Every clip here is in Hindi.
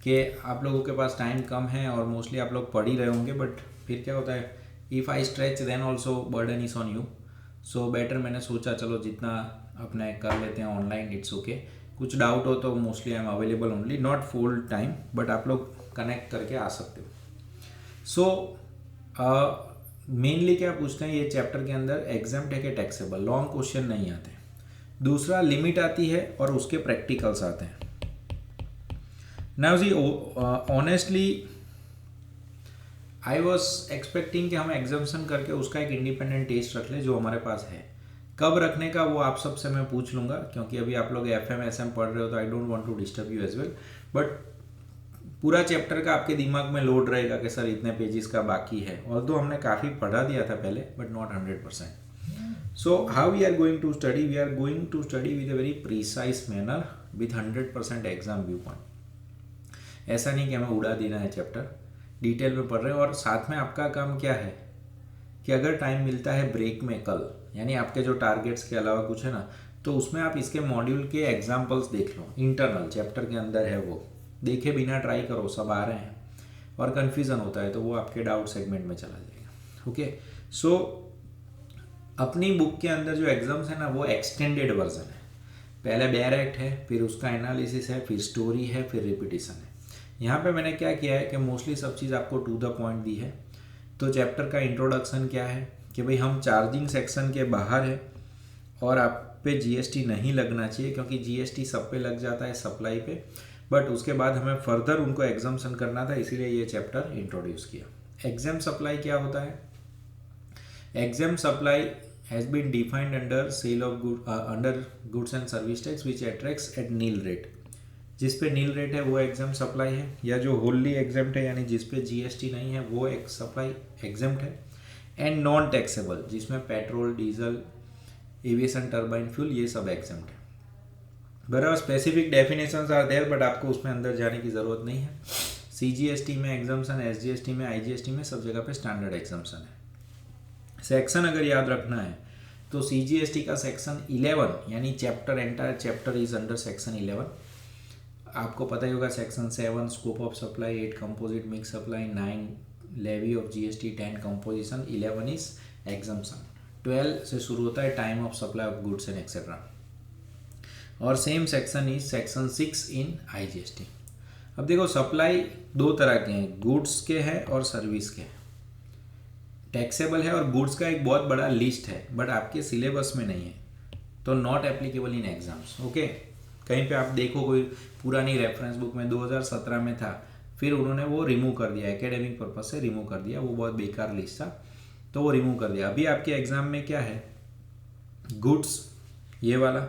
कि आप लोगों के पास टाइम कम है और मोस्टली आप लोग पढ़ ही रहे होंगे, बट फिर क्या होता है, if I stretch then also burden is on you. So better मैंने सोचा चलो जितना अपने कर लेते हैं ऑनलाइन, इट्स ओके। कुछ डाउट हो तो mostly I am available only, not full time, but आप लोग कनेक्ट करके आ सकते हो। सो मेनली क्या पूछते हैं ये चैप्टर के अंदर, एग्जाम्प्ट है कि टैक्सेबल, लॉन्ग क्वेश्चन नहीं आते। दूसरा लिमिट आती है और उसके प्रैक्टिकल्स आते हैं। नाउ जी ऑनेस्टली आई वॉज एक्सपेक्टिंग कि हम एग्जाम्सन करके उसका एक इंडिपेंडेंट टेस्ट रख ले, जो हमारे पास है। कब रखने का वो आप सबसे मैं पूछ लूँगा, क्योंकि अभी आप लोग FM SM पढ़ रहे हो तो I don't want to disturb you as well. But पूरा चैप्टर का आपके दिमाग में लोड रहेगा कि सर इतने पेजेस का बाकी है, और तो हमने काफ़ी पढ़ा दिया था पहले, but not 100%। So how we are going to study, we are going to study with a very precise manner with 100% exam view point. ऐसा नहीं कि हमें उड़ा देना है चैप्टर, डिटेल में पढ़ रहे हैं। और साथ में आपका काम क्या है कि अगर टाइम मिलता है ब्रेक में कल, यानी आपके जो टारगेट्स के अलावा कुछ है ना, तो उसमें आप इसके मॉड्यूल के एग्जाम्पल्स देख लो, इंटरनल चैप्टर के अंदर है वो, देखे बिना ट्राई करो, सब आ रहे हैं। और कन्फ्यूज़न होता है तो वो आपके डाउट सेगमेंट में चला जाएगा। ओके, सो अपनी बुक के अंदर जो एग्जाम्स है ना, वो एक्सटेंडेड वर्जन है। पहले बेयर एक्ट है, फिर उसका एनालिसिस है, फिर स्टोरी है, फिर रिपीटिशन है। यहाँ पे मैंने क्या किया है कि मोस्टली सब चीज़ आपको टू द पॉइंट दी है। तो चैप्टर का इंट्रोडक्शन क्या है कि भाई हम चार्जिंग सेक्शन के बाहर है और आप पे GST नहीं लगना चाहिए, क्योंकि GST सब पे लग जाता है सप्लाई पे। बट उसके बाद हमें फर्दर उनको एग्जाम्सन करना था, इसीलिए ये चैप्टर इंट्रोड्यूस किया। एग्जाम सप्लाई क्या होता है? Exempt supply has been defined under sale of under goods and service tax which attracts at nil rate. जिस पे नील रेट है वो एग्जाम सप्लाई है, या जो होली एग्जाम्प्ट है यानी जिस पे GST नहीं है वो एक सप्लाई एग्जाम्प्ट है। एंड नॉन टैक्सेबल, जिसमें petrol, diesel, aviation turbine fuel, ये सब एग्जाम्प्ट है। बराबर, specific definitions are there, but आपको उसमें अंदर जाने की ज़रूरत नहीं है। CGST में एग्जाम्सन, SGST में, IGST में, सब जगह पे स्टैंडर्ड एग्जाम्सन है। सेक्शन अगर याद रखना है तो CGST का सेक्शन 11, यानी chapter, entire chapter is under section 11। आपको पता ही होगा section 7 scope of supply, 8 composite mix supply, 9 levy of GST, 10 composition, 11 is exemption. 12 से शुरू होता है time of supply of goods and etcetera. और same section is section 6 in IGST। अब देखो, सप्लाई दो तरह के हैं, गुड्स के हैं और सर्विस के हैं। टैक्सेबल है और गुड्स का एक बहुत बड़ा लिस्ट है, बट आपके सिलेबस में नहीं है, तो not applicable in exams. Okay, कहीं पे आप देखो कोई पुरानी रेफरेंस बुक में 2017 में था, फिर उन्होंने वो रिमूव कर दिया, एकेडमिक पर्पज से रिमूव कर दिया, वो बहुत बेकार लिस्ट था तो वो रिमूव कर दिया। अभी आपके एग्जाम में क्या है, गुड्स ये वाला,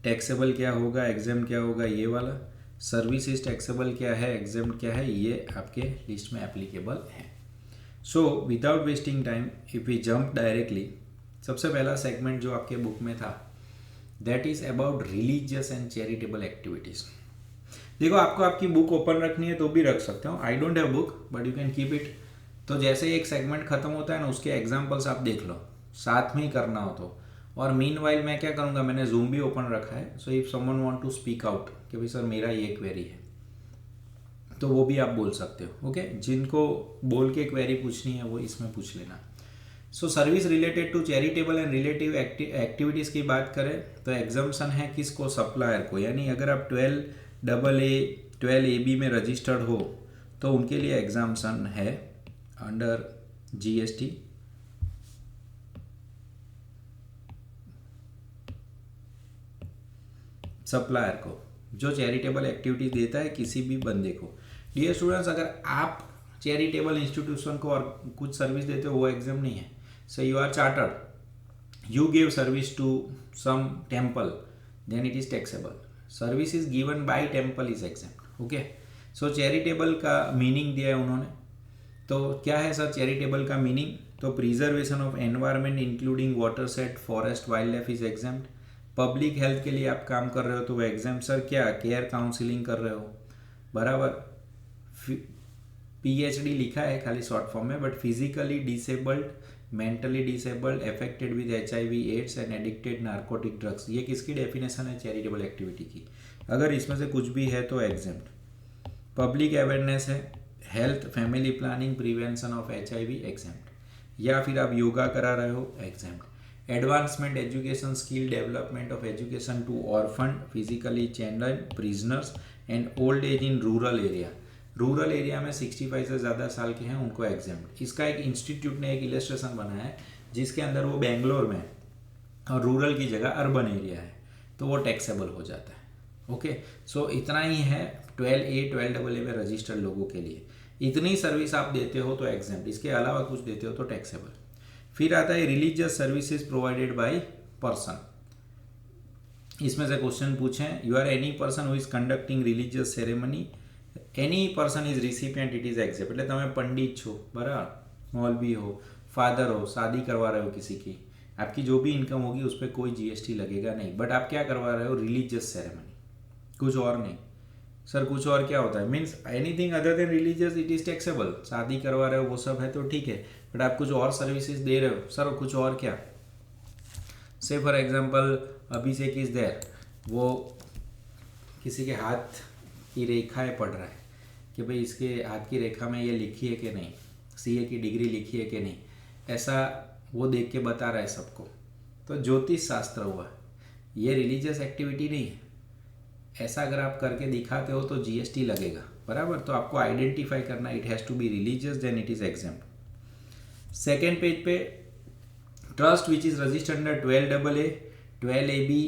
टैक्सेबल क्या होगा, एग्जाम क्या होगा ये वाला, सर्विसेज टैक्सेबल क्या है, एग्जाम क्या है, ये आपके लिस्ट में एप्लीकेबल है। So without wasting time if we jump directly, सबसे पहला सेगमेंट जो आपके बुक में था that is about religious and charitable activities. देखो, आपको आपकी बुक ओपन रखनी है तो भी रख सकते हो, I don't have book but you can keep it. तो जैसे ही एक सेगमेंट खत्म होता है ना, उसके एग्जाम्पल्स आप देख लो, साथ में ही करना हो तो। और मीन वाइल मैं क्या करूँगा, मैंने जूम भी ओपन रखा है, so if someone want to speak out कि भाई सर मेरा ये क्वेरी है, तो वो भी आप बोल सकते हो। ओके, जिनको बोल के क्वेरी पूछनी है वो इसमें पूछ लेना। So service related to charitable and relative activities की बात करें तो एग्जाम्सन है किसको, सप्लायर को। यानी अगर आप 12AA 12AB में रजिस्टर्ड हो तो उनके लिए एग्जाम्सन है अंडर GST। सप्लायर को जो चैरिटेबल एक्टिविटी देता है किसी भी बंदे को। डियर स्टूडेंट्स, अगर आप चैरिटेबल इंस्टीट्यूशन को और कुछ सर्विस देते हो वो एग्जाम नहीं है। So you are chartered, you give service to some temple, then it is taxable. Service is given by temple is exempt. Okay, so charitable का मीनिंग दिया है उन्होंने। तो क्या है सर चैरिटेबल का मीनिंग, तो preservation of environment including watershed, forest, wildlife is exempt. Public health के लिए आप काम कर रहे हो तो वो एग्जाम्प्ट। सर क्या केयर काउंसिलिंग कर रहे हो, बराबर, PhD लिखा है खाली शॉर्ट फॉर्म में, but physically disabled, mentally disabled, affected with HIV AIDS and addicted narcotic drugs, ये किसकी डेफिनेशन है, चैरिटेबल एक्टिविटी की। अगर इसमें से कुछ भी है तो एग्जाम्प्ट। पब्लिक अवेयरनेस है, health, family planning, prevention of HIV exempt, या फिर आप योगा करा रहे हो exempt, advancement education, skill development of education to orphan, physically challenged, prisoners and old age in rural area. Rural area में 65 से ज़्यादा साल के हैं उनको एग्जाम्प्ट। इसका एक इंस्टीट्यूट ने एक इलस्ट्रेशन बनाया है जिसके अंदर वो बेंगलोर में और रूरल की जगह अर्बन एरिया है, तो वो टैक्सेबल हो जाता है। ओके, सो इतना ही है 12A 12AA में रजिस्टर्ड लोगों के लिए। इतनी सर्विस आप देते हो तो एग्जाम्प्ट, इसके अलावा कुछ देते हो तो टैक्सेबल। फिर आता है religious services provided by person. इसमें से क्वेश्चन पूछें, you are any person who is conducting religious ceremony, any person is recipient, it is exempt. એટલે તમે पंडित છો बराबर, मौलवी हो, फादर हो, शादी करवा रहे हो किसी की, आपकी जो भी इनकम होगी उस पर कोई GST लगेगा नहीं, बट आप क्या करवा रहे हो, रिलीजियस सेरेमनी, कुछ और नहीं। सर कुछ और क्या होता है, means anything other than religious it is taxable. शादी करवा रहे हो वो सब है तो ठीक है, बट आप कुछ और सर्विसेज दे रहे हो, सर कुछ और क्या। से for example abhishek is there, वो किसी के हाथ की रेखाएं पढ़ रहा है कि भाई इसके हाथ की रेखा में ये लिखी है कि नहीं, CA की डिग्री लिखी है कि नहीं, ऐसा वो देख के बता रहा है सबको, तो ज्योतिष शास्त्र हुआ, ये रिलीजियस एक्टिविटी नहीं है। ऐसा अगर आप करके दिखाते हो तो GST लगेगा, बराबर। तो आपको आइडेंटिफाई करना, it has to be religious then it is exempt. Second page पे trust which is registered under 12AA 12AB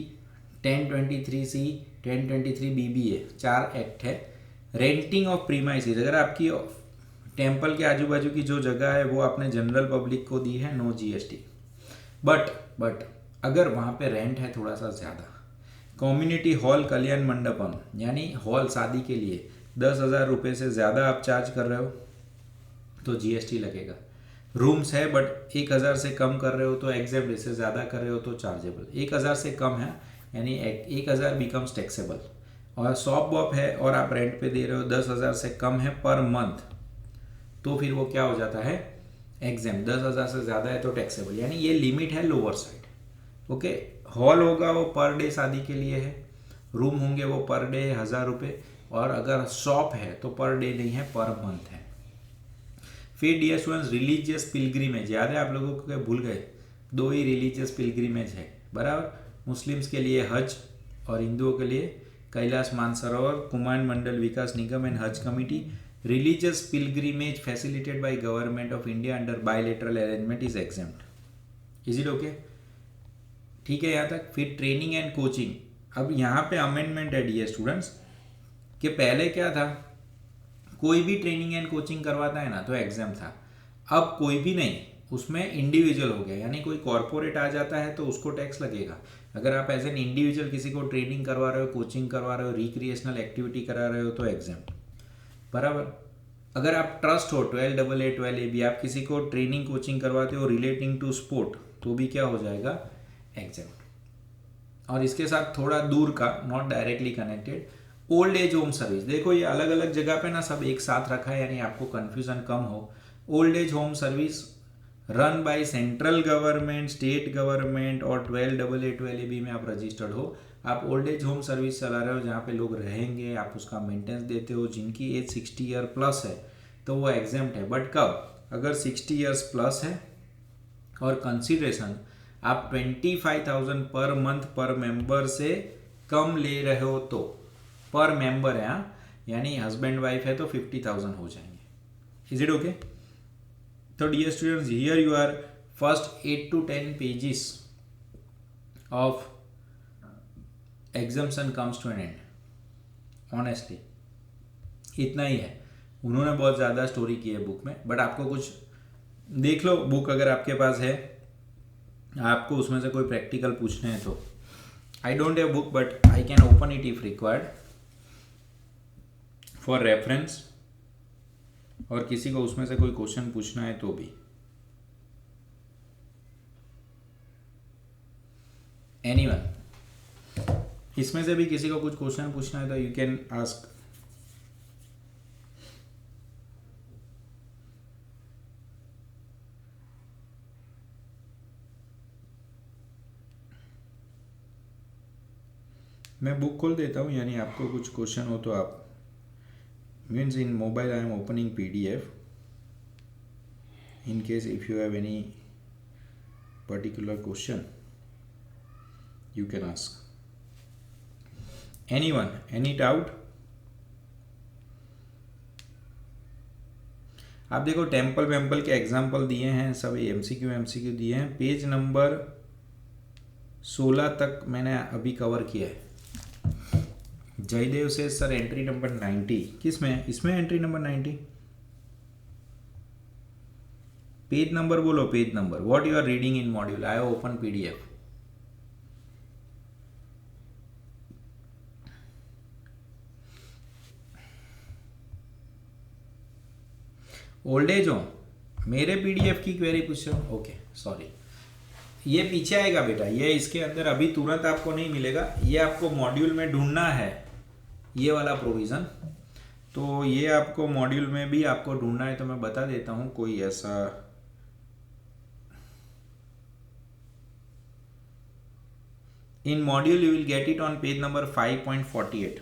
1023C 1023BBA, 4 act है। रेंटिंग ऑफ प्रीमाइसेस, अगर आपकी टेम्पल के आजू बाजू की जो जगह है वो आपने जनरल पब्लिक को दी है, नो GST। बट अगर वहाँ पे रेंट है थोड़ा सा ज़्यादा, कम्युनिटी हॉल कल्याण मंडपम, यानी हॉल शादी के लिए 10,000 रुपये से ज़्यादा आप चार्ज कर रहे हो तो GST लगेगा। रूम्स है बट 1,000 से कम कर रहे हो तो एग्जेम्प्ट, इससे ज़्यादा कर रहे हो तो चार्जेबल। 1,000 से कम है यानी 1,000 बिकम्स टैक्सेबल। और शॉप वॉप है और आप रेंट पे दे रहे हो 10,000 से कम है पर मंथ, तो फिर वो क्या हो जाता है, एग्जेम्प्ट। 10,000 से ज़्यादा है तो टैक्सेबल, यानी ये लिमिट है लोअर साइड। ओके, हॉल होगा वो पर डे शादी के लिए है, रूम होंगे वो पर डे 1,000 रुपये, और अगर शॉप है तो पर डे नहीं है, पर मंथ है। फिर डियर स्टूडेंट्स, रिलीजियस पिलग्रिमेज, याद है आप लोगों को, भूल गए, 2 ही रिलीजियस पिलग्रिमेज है, बराबर। मुस्लिम्स के लिए हज और हिंदुओं के लिए कैलाश मानसरोवर, कुमाऊं मंडल विकास निगम एंड हज committee. Religious pilgrimage facilitated by government of India under bilateral arrangement is exempt. Is it okay, ठीक है यहाँ तक। फिर ट्रेनिंग एंड कोचिंग, अब यहाँ पे अमेंडमेंट है डियर स्टूडेंट्स, कि पहले क्या था, कोई भी ट्रेनिंग एंड कोचिंग करवाता है ना तो एग्जाम था, अब कोई भी नहीं, उसमें इंडिविजुअल हो गया, यानी कोई कॉर्पोरेट आ जाता है तो उसको टैक्स लगेगा। अगर आप एज एन इंडिविजुअल किसी को ट्रेनिंग करवा रहे हो, कोचिंग करवा रहे हो, रिक्रिएशनल एक्टिविटी करा रहे हो तो एग्जाम, बराबर। अगर आप ट्रस्ट हो 12AA 12AB, आप किसी को ट्रेनिंग कोचिंग करवाते हो रिलेटिंग टू स्पोर्ट, तो भी क्या हो जाएगा, एग्जाम। और इसके साथ थोड़ा दूर का, not directly connected, old age home service. देखो ये अलग अलग जगह पे ना सब एक साथ रखा है, यानी आपको कंफ्यूजन कम हो। Old age home service run by central government, state government, और 12AA 12AB में आप रजिस्टर्ड हो, आप ओल्ड एज होम सर्विस चला रहे हो जहाँ पे लोग रहेंगे, आप उसका मेंटेनेंस देते हो, जिनकी एज 60 ईयर प्लस है तो वो एग्जेम्प्ट है। बट कब, अगर 60 ईयर्स प्लस है और कंसिडरेशन आप 25,000 पर मंथ पर मेंबर से कम ले रहे हो तो, पर मेंबर है हाँ, यानी हस्बैंड वाइफ है तो 50,000 हो जाएंगे। Is it okay. तो dear students, here you are first 8 to 10 pages of exemption comes to an end. Honestly इतना ही है, उन्होंने बहुत ज़्यादा स्टोरी की है बुक में, बट आपको कुछ देख लो बुक अगर आपके पास है, आपको उसमें से कोई प्रैक्टिकल पूछने हैं तो। I don't have book but I can open it if required for reference, और किसी को उसमें से कोई क्वेश्चन पूछना है तो भी। एनीवन, इसमें से भी किसी को कुछ क्वेश्चन पूछना है तो यू कैन आस्क। मैं बुक खोल देता हूँ, यानी आपको कुछ क्वेश्चन हो तो आप means in mobile I am opening PDF. In case if you have any particular question, you can ask. Anyone, any doubt? आप देखो टेम्पल वेम्पल के एग्जाम्पल दिए हैं, सब एमसीक्यू दिए हैं। पेज नंबर 16 तक मैंने अभी कवर किया है। जयदेव से सर एंट्री नंबर 90 किस में? इसमें एंट्री नंबर 90। पेज नंबर बोलो, page number. What you are reading in module? I have open PDF। Old age हो, मेरे PDF की क्वेरी पूछ रहे हो? ओके सॉरी, ये पीछे आएगा बेटा, ये इसके अंदर अभी तुरंत आपको नहीं मिलेगा, ये आपको मॉड्यूल में ढूंढना है, ये वाला प्रोविज़न। तो ये आपको मॉड्यूल में भी आपको ढूंढना है, तो मैं बता देता हूँ कोई ऐसा। In module you will get it on page number 5.48।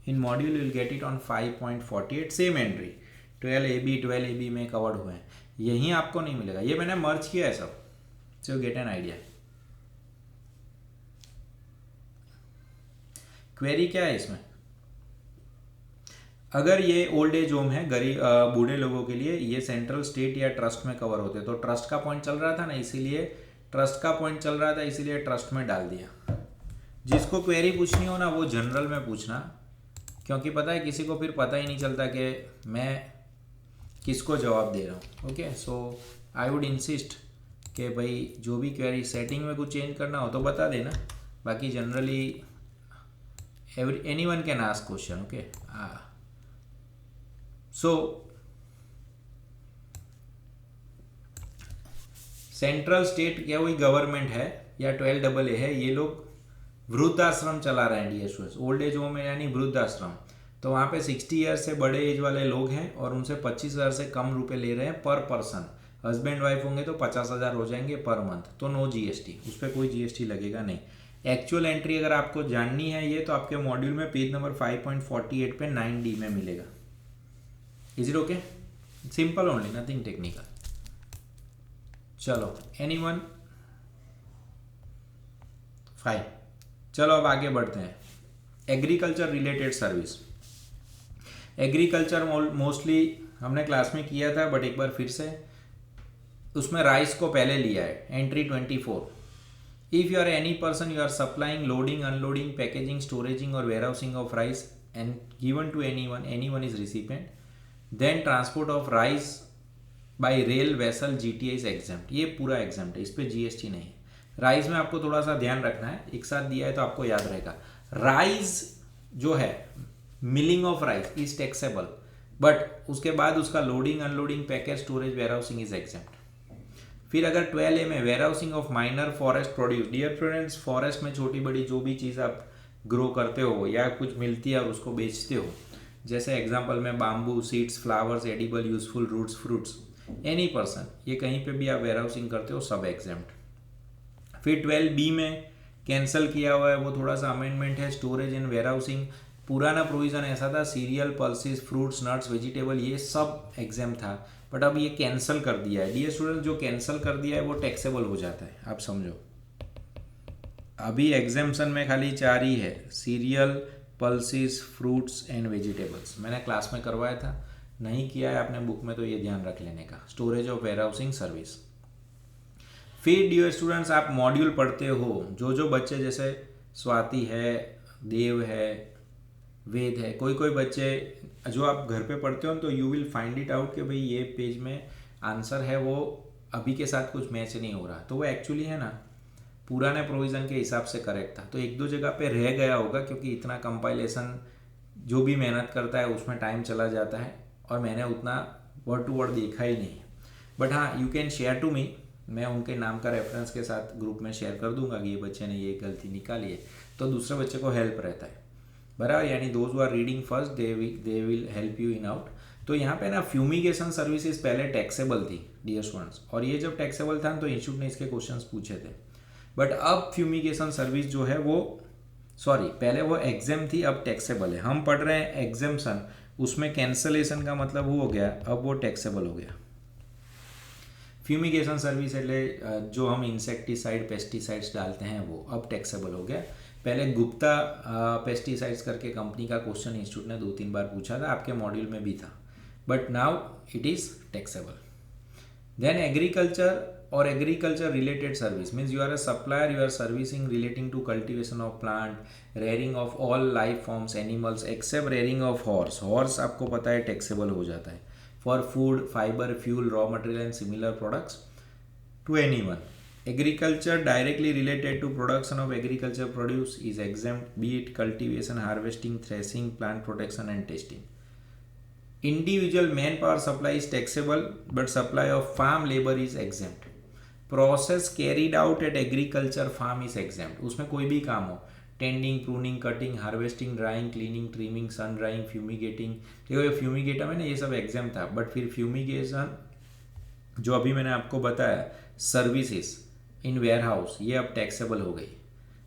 In module you will get it on 5.48। Same entry 12AB में कवर्ड हुए हैं, यहीं आपको नहीं मिलेगा। ये मैंने मर्ज किया है सब, सो गेट एन आइडिया। क्वेरी क्या है इसमें? अगर ये ओल्ड एज होम है, गरीब बूढ़े लोगों के लिए, ये सेंट्रल, स्टेट या ट्रस्ट में कवर होते, तो ट्रस्ट का पॉइंट चल रहा था ना, इसीलिए ट्रस्ट का पॉइंट चल रहा था, इसीलिए ट्रस्ट में डाल दिया। जिसको क्वेरी पूछनी हो ना, वो जनरल में पूछना, क्योंकि पता है किसी को फिर पता ही नहीं चलता कि मैं किसको जवाब दे रहा हूँ। Okay, so I would insist कि भाई जो भी क्वेरी सेटिंग में कुछ चेंज करना हो तो बता देना, बाकी generally anyone can ask question. Okay, so central state क्या वही गवर्नमेंट है या 12AA है, ये लोग वृद्धाश्रम चला रहे हैं dear students. Old age home है यानी वृद्धाश्रम, तो वहाँ पे 60 ईयर्स से बड़े एज वाले लोग हैं और उनसे 25,000 से कम रुपए ले रहे हैं पर पर्सन। हस्बैंड वाइफ होंगे तो 50,000 हो जाएंगे पर मंथ, तो नो GST, उस पर कोई GST लगेगा नहीं। एक्चुअल एंट्री अगर आपको जाननी है ये, तो आपके मॉड्यूल में पेज नंबर 5.48 पे 9D में मिलेगा। Is it okay? Simple only, nothing technical. चलो, एनीवन? फाइन, चलो अब आगे बढ़ते हैं। Agriculture related service. Agriculture mostly हमने क्लास में किया था, बट एक बार फिर से उसमें राइस को पहले लिया है। Entry 24। If you are any person, you are supplying, loading, unloading, packaging, storaging or warehousing of rice and given to anyone is recipient, then transport of rice by rail vessel GTA is exempt। ये पूरा exempt है, इस पे GST नहीं है। राइस में आपको थोड़ा सा ध्यान रखना है, एक साथ दिया है तो आपको याद रहेगा। राइस जो है, milling of rice is taxable, but उसके बाद उसका loading, unloading, package, storage, warehousing is exempt। फिर अगर 12A में warehousing of minor forest produce, dear friends, forest में छोटी बड़ी जो भी चीज़ आप ग्रो करते हो या कुछ मिलती है और उसको बेचते हो, जैसे एग्जांपल में bamboo, seeds, flowers, edible, useful, roots, fruits, any person, ये कहीं पे भी आप वेयरहाउसिंग करते हो, सब एग्जेम्प्ट। फिर 12B में कैंसिल किया हुआ है, वो थोड़ा सा अमेंडमेंट है। स्टोरेज एंड वेयरहाउसिंग, पुराना प्रोविज़न ऐसा था, serial, pulses, fruits, nuts, vegetable, ये सब एग्जाम था, बट अब ये कैंसिल कर दिया है। डियर स्टूडेंट, जो कैंसिल कर दिया है वो टैक्सेबल हो जाता है, आप समझो। अभी एग्जाम्पशन में खाली 4 ही है, serial, pulses, fruits and vegetables. मैंने क्लास में करवाया था, नहीं किया है आपने बुक में तो ये ध्यान रख लेने का। Storage of warehousing service. फिर डियर स्टूडेंट्स, आप मॉड्यूल पढ़ते हो, जो बच्चे, जैसे स्वाति है, देव है, वेद है, कोई बच्चे जो आप घर पे पढ़ते हो, तो you will find it out कि भाई ये पेज में आंसर है वो अभी के साथ कुछ मैच नहीं हो रहा, तो वो एक्चुअली है ना पुराने प्रोविज़न के हिसाब से करेक्ट था, तो एक दो जगह पे रह गया होगा, क्योंकि इतना कंपाइलेशन जो भी मेहनत करता है उसमें टाइम चला जाता है और मैंने उतना वर्ड टू वर्ड देखा ही नहीं। बट हाँ, you can share to me, मैं उनके नाम का रेफरेंस के साथ ग्रुप में शेयर कर दूंगा कि ये बच्चे ने ये गलती निकाली है, तो दूसरे बच्चे को हेल्प रहता है, बराबर। यानी those who are reading first they will help you in out. तो यहाँ पे ना फ्यूमिगेशन सर्विसेज पहले टैक्सेबल थी डियर स्टूडेंट्स, और ये जब टैक्सेबल था तो इंस्टीट्यूट ने इसके क्वेश्चंस पूछे थे, बट अब फ्यूमिगेशन सर्विस जो है वो सॉरी, पहले वो एग्जाम थी, अब टैक्सेबल है। हम पढ़ रहे हैं एग्जाम्शन, उसमें कैंसलेशन का मतलब वो हो गया, अब वो टैक्सेबल हो गया। फ्यूमिगेशन सर्विस એટલે जो हम इंसेक्टिसाइड पेस्टिसाइड्स डालते हैं वो अब टैक्सेबल हो गया। पहले गुप्ता पेस्टिसाइड्स करके कंपनी का क्वेश्चन इंस्टीट्यूट ने 2-3 बार पूछा था, आपके मॉड्यूल में भी था, but now it is taxable. Then agriculture or agriculture related service means you are a supplier, you are servicing relating to cultivation of plant, rearing of all life forms animals except rearing of horse. Horse आपको पता है taxable हो जाता है for food, fiber, fuel, raw material and similar products to anyone. Agriculture directly related to production of agriculture produce is exempt, be it cultivation, harvesting, threshing, plant protection and testing. Individual manpower supply is taxable, but supply of farm labor is exempt. Process carried out at agriculture farm is exempt. उसमें कोई भी काम हो, tending, pruning, cutting, harvesting, drying, cleaning, trimming, sun drying, fumigating, देखो ये फ्यूमिगेटर में ना ये सब एग्जाम था, बट फिर फ्यूमिगेशन जो अभी मैंने आपको बताया सर्विसेज इन वेयर हाउस ये अब टैक्सेबल हो गई,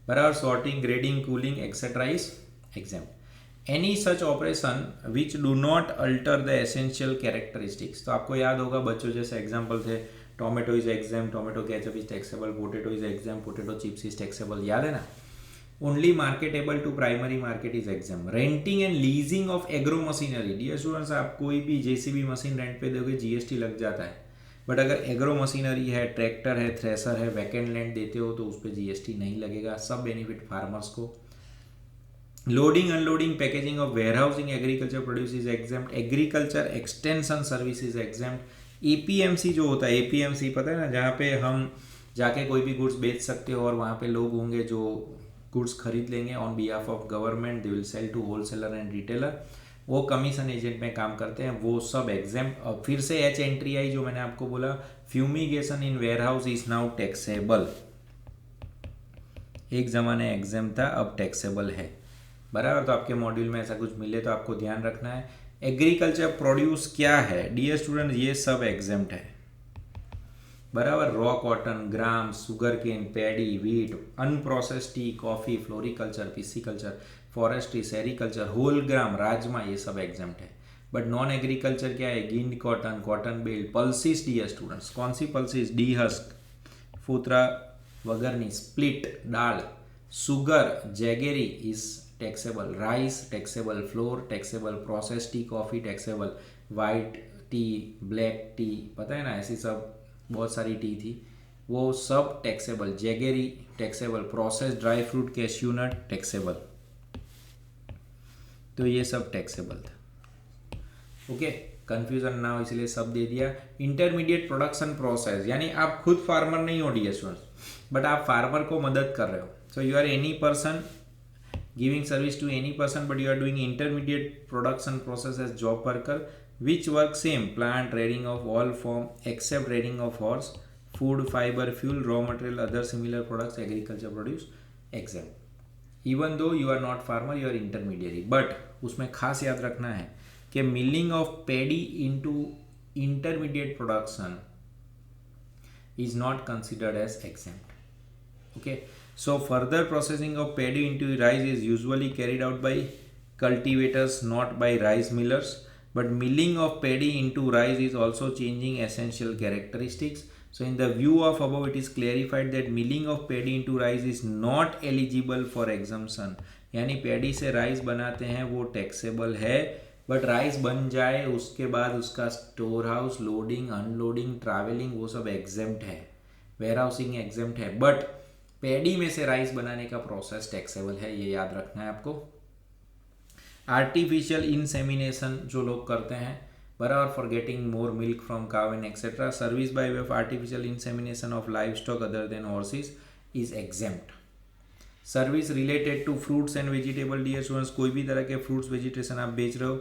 बराबर। Sorting, grading, cooling etcetera is exempt. Any such operation which do not alter the essential characteristics, तो आपको याद होगा बच्चों जैसे एग्जाम्पल थे, tomato is exempt, tomato ketchup is taxable, potato is exempt, potato chips is taxable, याद है ना। Only marketable to primary market is exempt. Renting and leasing of agro machinery, dear students आप कोई भी जेसीबी मशीन रेंट पे दोगे जीएसटी लग जाता है, बट अगर एग्रो मशीनरी है, ट्रैक्टर है, थ्रेसर है, वैकेंट लैंड देते हो तो उस पर जीएसटी नहीं लगेगा, सब बेनिफिट फार्मर्स को। Loading, unloading, packaging of warehousing agriculture produce is exempt. Agriculture extension service is exempt. APMC जो होता है, एपीएमसी पता है ना, जहाँ पे हम जाके कोई भी गुड्स बेच सकते हो और वहाँ पे लोग होंगे जो गुड्स खरीद लेंगे on behalf of government, they will sell to wholesaler and retailer, वो कमीशन एजेंट में काम करते हैं, वो सब एग्जाम्प्ट। और फिर से एच एंट्री आई जो मैंने आपको बोला, fumigation in warehouse is now taxable. एक जमाने एग्जाम था, अब टैक्सेबल है, बराबर। तो आपके मॉड्यूल में ऐसा कुछ मिले तो आपको ध्यान रखना है। एग्रीकल्चर प्रोड्यूस क्या है डियर स्टूडेंट, ये सब एग्जाम्प्ट है, बराबर। Raw cotton, gram, sugar cane, paddy, wheat, unprocessed tea, coffee, floriculture, pisciculture, forestry, sericulture, whole gram, rajma, ये सब एग्जाम्प्ट है। बट नॉन एग्रीकल्चर क्या है, ginned cotton, cotton bale, pulses dear students, कौन सी पल्सिस, डी हस्क, फूतरा वगरनी, split dal, sugar, jaggery is taxable, rice taxable, flour taxable, process tea, coffee taxable, white tea, black tea, पता है ना, ऐसी सब बहुत सारी टी थी, वो सब taxable. Jaggery taxable, process dry fruit, cashew nut taxable, तो ये सब टैक्सेबल था। ओके, कन्फ्यूजन ना हो इसलिए सब दे दिया। इंटरमीडिएट प्रोडक्शन प्रोसेस, यानी आप खुद फार्मर नहीं हो डियर स्टूडेंट्स, बट आप फार्मर को मदद कर रहे हो। So you are any person giving service to any person, but you are doing intermediate production process as job worker which work same plant rearing of all form except rearing of horse, food, fiber, fuel, raw material, other similar products agriculture produce exempt। even though you are not farmer, you are intermediary, but उसमें खास याद रखना है कि milling of paddy into intermediate production is not considered as exempt। okay, so further processing of paddy into rice is usually carried out by cultivators, not by rice millers, but milling of paddy into rice is also changing essential characteristics। so in the view of above, it is clarified that milling of paddy into rice is not eligible for exemption, यानी पैडी से राइस बनाते हैं वो टैक्सेबल है, बट राइस बन जाए उसके बाद उसका store house, loading, unloading, travelling, वो सब एग्जेम्प्ट है, वेयर हाउसिंग एग्जेम्प्ट है, बट पैडी में से राइस बनाने का प्रोसेस टैक्सेबल है, ये याद रखना है आपको। आर्टिफिशियल इंसेमिनेशन जो लोग करते हैं, बराबर, for getting more milk from cow and etcetera, service by way of artificial insemination of livestock other than horses is exempt. Service related to fruits and vegetable dear students, कोई भी तरह के फ्रूट्स वेजिटेशन आप बेच रहे हो,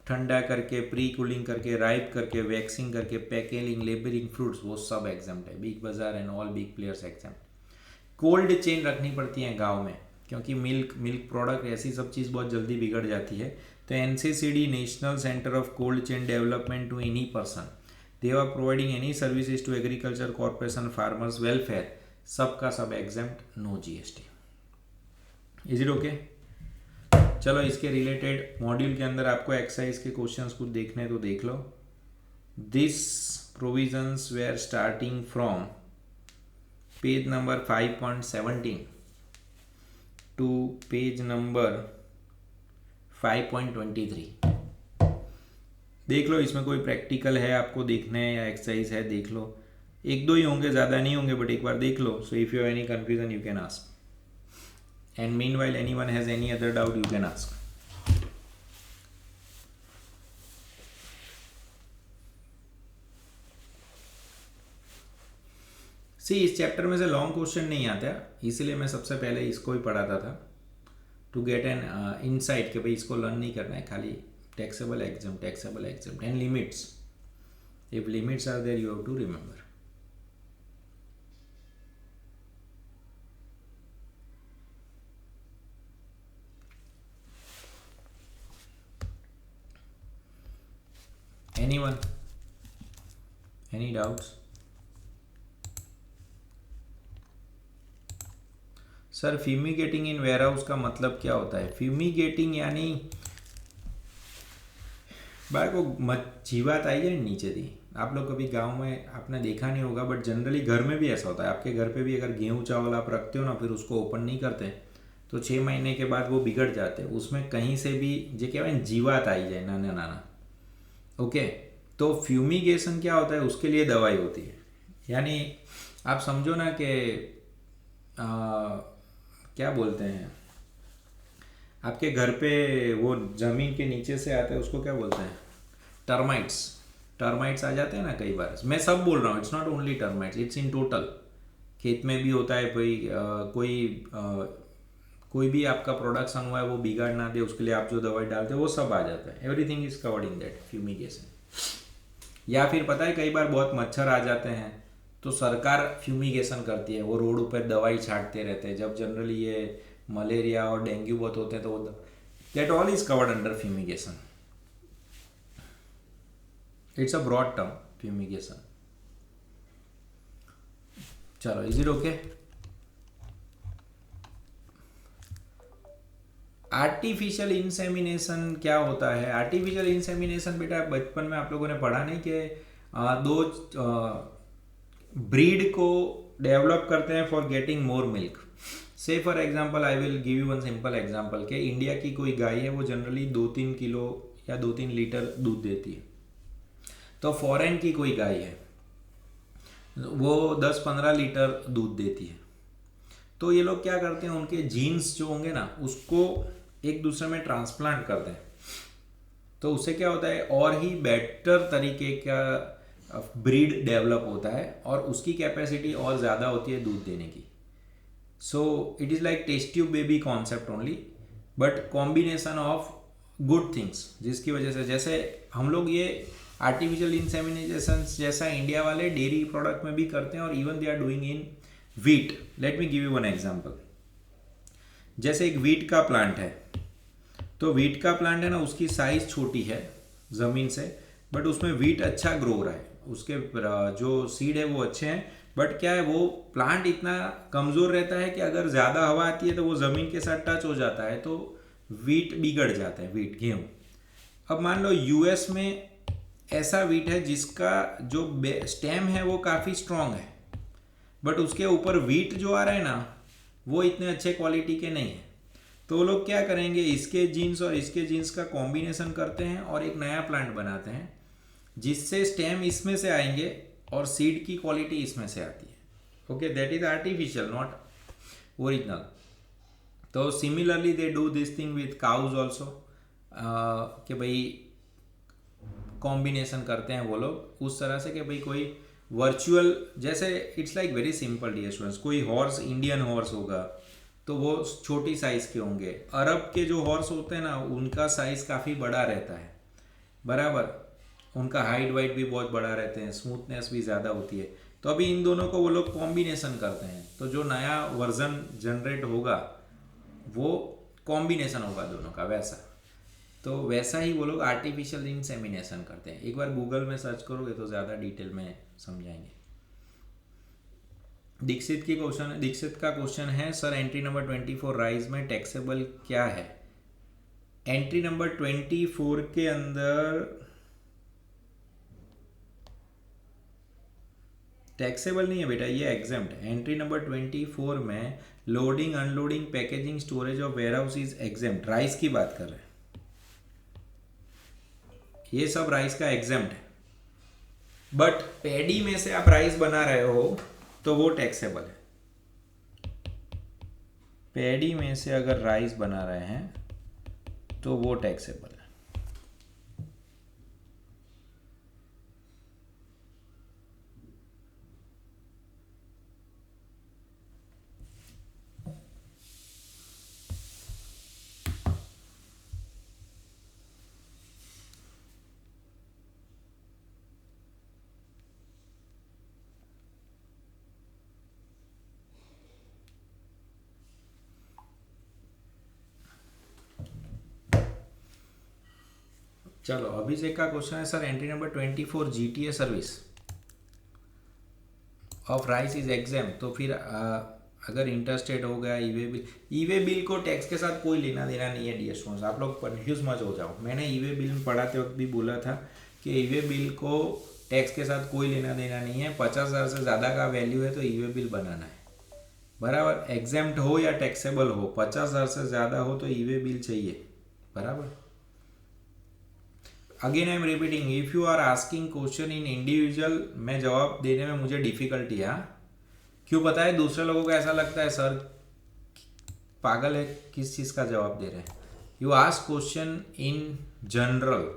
ठंडा करके, प्री कूलिंग करके, राइप करके, वैक्सिंग करके, पैकेजिंग, लेबलिंग फ्रूट्स, वो सब एग्जाम्प्ट है। बिग बाजार and all big players exempt. Cold chain रखनी पड़ती है गांव में, क्योंकि मिल्क प्रोडक्ट ऐसी सब चीज़ बहुत जल्दी बिगड़ जाती है, तो NCCD, national centre of cold chain development to any person, they are providing any services to agriculture corporation, farmers welfare, सबका सब exempt, no GST. Is it okay? चलो इसके रिलेटेड मॉड्यूल के अंदर आपको एक्सरसाइज के क्वेश्चंस कुछ देखने तो देख लो. This provisions were starting from page number 5.17 to page number 5.23. देख लो इसमें कोई प्रैक्टिकल है आपको देखना है या एक्सरसाइज है देख लो. एक दो ही होंगे, ज़्यादा नहीं होंगे, बट एक बार देख लो. So if you have any confusion you can ask. And meanwhile anyone has any other doubt you can ask. सी इस चैप्टर में से लॉन्ग क्वेश्चन नहीं आता, इसलिए मैं सबसे पहले इसको ही पढ़ाता था टू गेट एन इनसाइट कि भाई इसको लर्न नहीं करना है, खाली taxable exempt and limits. If limits are there you have to remember. Anyone? Any doubts? Sir fumigating in warehouse का मतलब क्या होता है? फ्यूमिगेटिंग यानी बाहर को जीवात आई है नीचे दी. आप लोग कभी गांव में आपने देखा नहीं होगा, बट जनरली घर में भी ऐसा होता है. आपके घर पे भी अगर गेहूँ चावल आप रखते हो ना, फिर उसको ओपन नहीं करते तो 6 महीने के बाद वो बिगड़ जाते हैं. उसमें कहीं से भी जो क्या है जीवात आई जाए नाना नाना. ओके तो फ्यूमिगेशन क्या होता है? उसके लिए दवाई होती है. यानी आप समझो ना कि क्या बोलते हैं, आपके घर पे वो ज़मीन के नीचे से आते हैं, उसको क्या बोलते हैं? टर्माइट्स आ जाते हैं ना कई बार. मैं सब बोल रहा हूँ, it's not only termites, it's in total. खेत में भी होता है भाई. कोई भी आपका प्रोडक्शन हुआ है वो बिगाड़ ना दे, उसके लिए आप जो दवाई डालते हो वो सब आ जाता है. Everything is covered in that fumigation. या फिर पता है कई बार बहुत मच्छर आ जाते हैं तो सरकार फ्यूमिगेशन करती है, वो रोड पर दवाई छाटते रहते हैं. जब जनरली ये मलेरिया और डेंगू बहुत होते हैं तो वो that all is covered under fumigation. It's a broad term fumigation. चलो is it okay? Artificial insemination क्या होता है? आर्टिफिशियल इंसेमिनेशन बेटा बचपन में आप लोगों ने पढ़ा नहीं कि दो ब्रीड को डेवलप करते हैं फॉर गेटिंग मोर मिल्क. से for example I will give you one simple example कि इंडिया की कोई गाय है, वो जनरली 2-3 किलो या 2-3 लीटर दूध देती है. तो फॉरेन की कोई गाय है, वो 10-15 लीटर दूध देती है. तो ये लोग क्या करते हैं, उनके जीन्स जो होंगे ना उसको एक दूसरे में ट्रांसप्लांट करते हैं. तो उससे क्या होता है, और ही बेटर तरीके का ब्रीड डेवलप होता है और उसकी कैपेसिटी और ज़्यादा होती है दूध देने की. So it is like test tube baby concept only, but combination of good things, जिसकी वजह से जैसे हम लोग ये आर्टिफिशियल इंसेमिनेशन जैसा इंडिया वाले डेयरी प्रोडक्ट में भी करते हैं और even they are doing in wheat. Let me give you one example. जैसे एक वीट का प्लांट है, तो वीट का प्लांट है ना, उसकी साइज छोटी है ज़मीन से, बट उसमें वीट अच्छा ग्रो हो रहा है. उसके जो सीड है वो अच्छे हैं, बट क्या है वो प्लांट इतना कमज़ोर रहता है कि अगर ज़्यादा हवा आती है तो वो ज़मीन के साथ टच हो जाता है तो वीट बिगड़ जाता है, वीट गेहूँ. अब मान लो यूएस में ऐसा वीट है जिसका जो स्टेम है वो काफ़ी स्ट्रॉन्ग है, बट उसके ऊपर वीट जो आ रहा है ना वो इतने अच्छे क्वालिटी के नहीं है. तो वो लोग क्या करेंगे, इसके जीन्स और इसके जीन्स का कॉम्बिनेशन करते हैं और एक नया प्लांट बनाते हैं जिससे स्टेम इसमें से आएंगे और सीड की क्वालिटी इसमें से आती है. Okay, that is artificial not original. तो similarly they do this thing with cows also, कि भाई कॉम्बिनेशन करते हैं वो लोग उस तरह से कि भाई कोई वर्चुअल, जैसे it's like very simple dear students. कोई हॉर्स इंडियन हॉर्स होगा तो वो छोटी साइज़ के होंगे. अरब के जो हॉर्स होते हैं ना उनका साइज़ काफ़ी बड़ा रहता है, बराबर. उनका हाइट वाइट भी बहुत बड़ा रहते हैं, स्मूथनेस भी ज़्यादा होती है. तो अभी इन दोनों को वो लोग कॉम्बिनेशन करते हैं, तो जो नया वर्जन जनरेट होगा वो कॉम्बिनेशन होगा दोनों का वैसा. तो वैसा ही वो लोग आर्टिफिशियल इंसेमिनेशन करते हैं. एक बार गूगल में सर्च करोगे तो ज़्यादा डिटेल में समझाएंगे. दीक्षित का क्वेश्चन है, सर एंट्री नंबर 24 राइज में टैक्सेबल क्या है? एंट्री नंबर 24 के अंदर टैक्सेबल नहीं है बेटा, ये एग्जेम्प्ट है। एंट्री नंबर 24 में loading, unloading, packaging, storage of warehouse is exempt. Rice की बात कर रहे हैं, ये सब राइस का एग्जेम्प्ट है। बट पैडी में से आप राइस बना रहे हो तो वो टैक्सेबल है। पैडी में से अगर राइस बना रहे हैं तो वो टैक्सेबल है। चलो, अभिषेक का क्वेश्चन है, sir entry number 24 GTA service of rice is exam, तो फिर अगर इंटरस्टेट हो गया ईवे बिल को टैक्स के साथ कोई लेना देना नहीं है डियर स्टूडेंट्स। आप लोग कंफ्यूज मत हो जाओ। मैंने ईवे बिल में पढ़ाते वक्त भी बोला था कि ईवे बिल को टैक्स के साथ कोई लेना देना नहीं है। 50,000 से ज़्यादा का वैल्यू है तो ईवे बिल बनाना है, बराबर। एग्जाम्प्ट हो या टैक्सेबल हो, 50,000 से ज़्यादा हो तो ईवे बिल चाहिए, बराबर। Again I am repeating, if you are asking question in individual, मैं जवाब देने में मुझे डिफिकल्टी है। क्यों पता है? दूसरे लोगों को ऐसा लगता है सर पागल है, किस चीज़ का जवाब दे रहे हैं। You ask question in general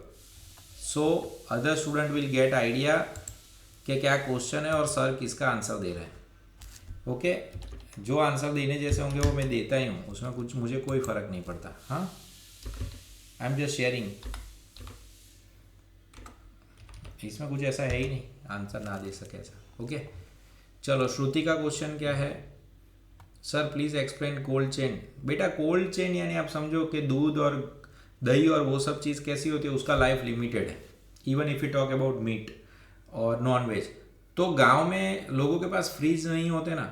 so other student will get idea कि क्या क्वेश्चन है और सर किसका आंसर दे रहे हैं। ओके, जो आंसर देने जैसे होंगे वो मैं देता ही हूँ, उसमें कुछ मुझे कोई फ़र्क नहीं पड़ता। हाँ, आई एम जस्ट शेयरिंग, इसमें कुछ ऐसा है ही नहीं आंसर ना दे सके ऐसा। ओके, चलो श्रुति का क्वेश्चन क्या है? Sir please explain cold chain. बेटा कोल्ड चेन यानी आप समझो कि दूध और दही और वो सब चीज़ कैसी होती है, उसका लाइफ लिमिटेड है। Even if you talk about meat और नॉन वेज, तो गांव में लोगों के पास फ्रीज नहीं होते ना,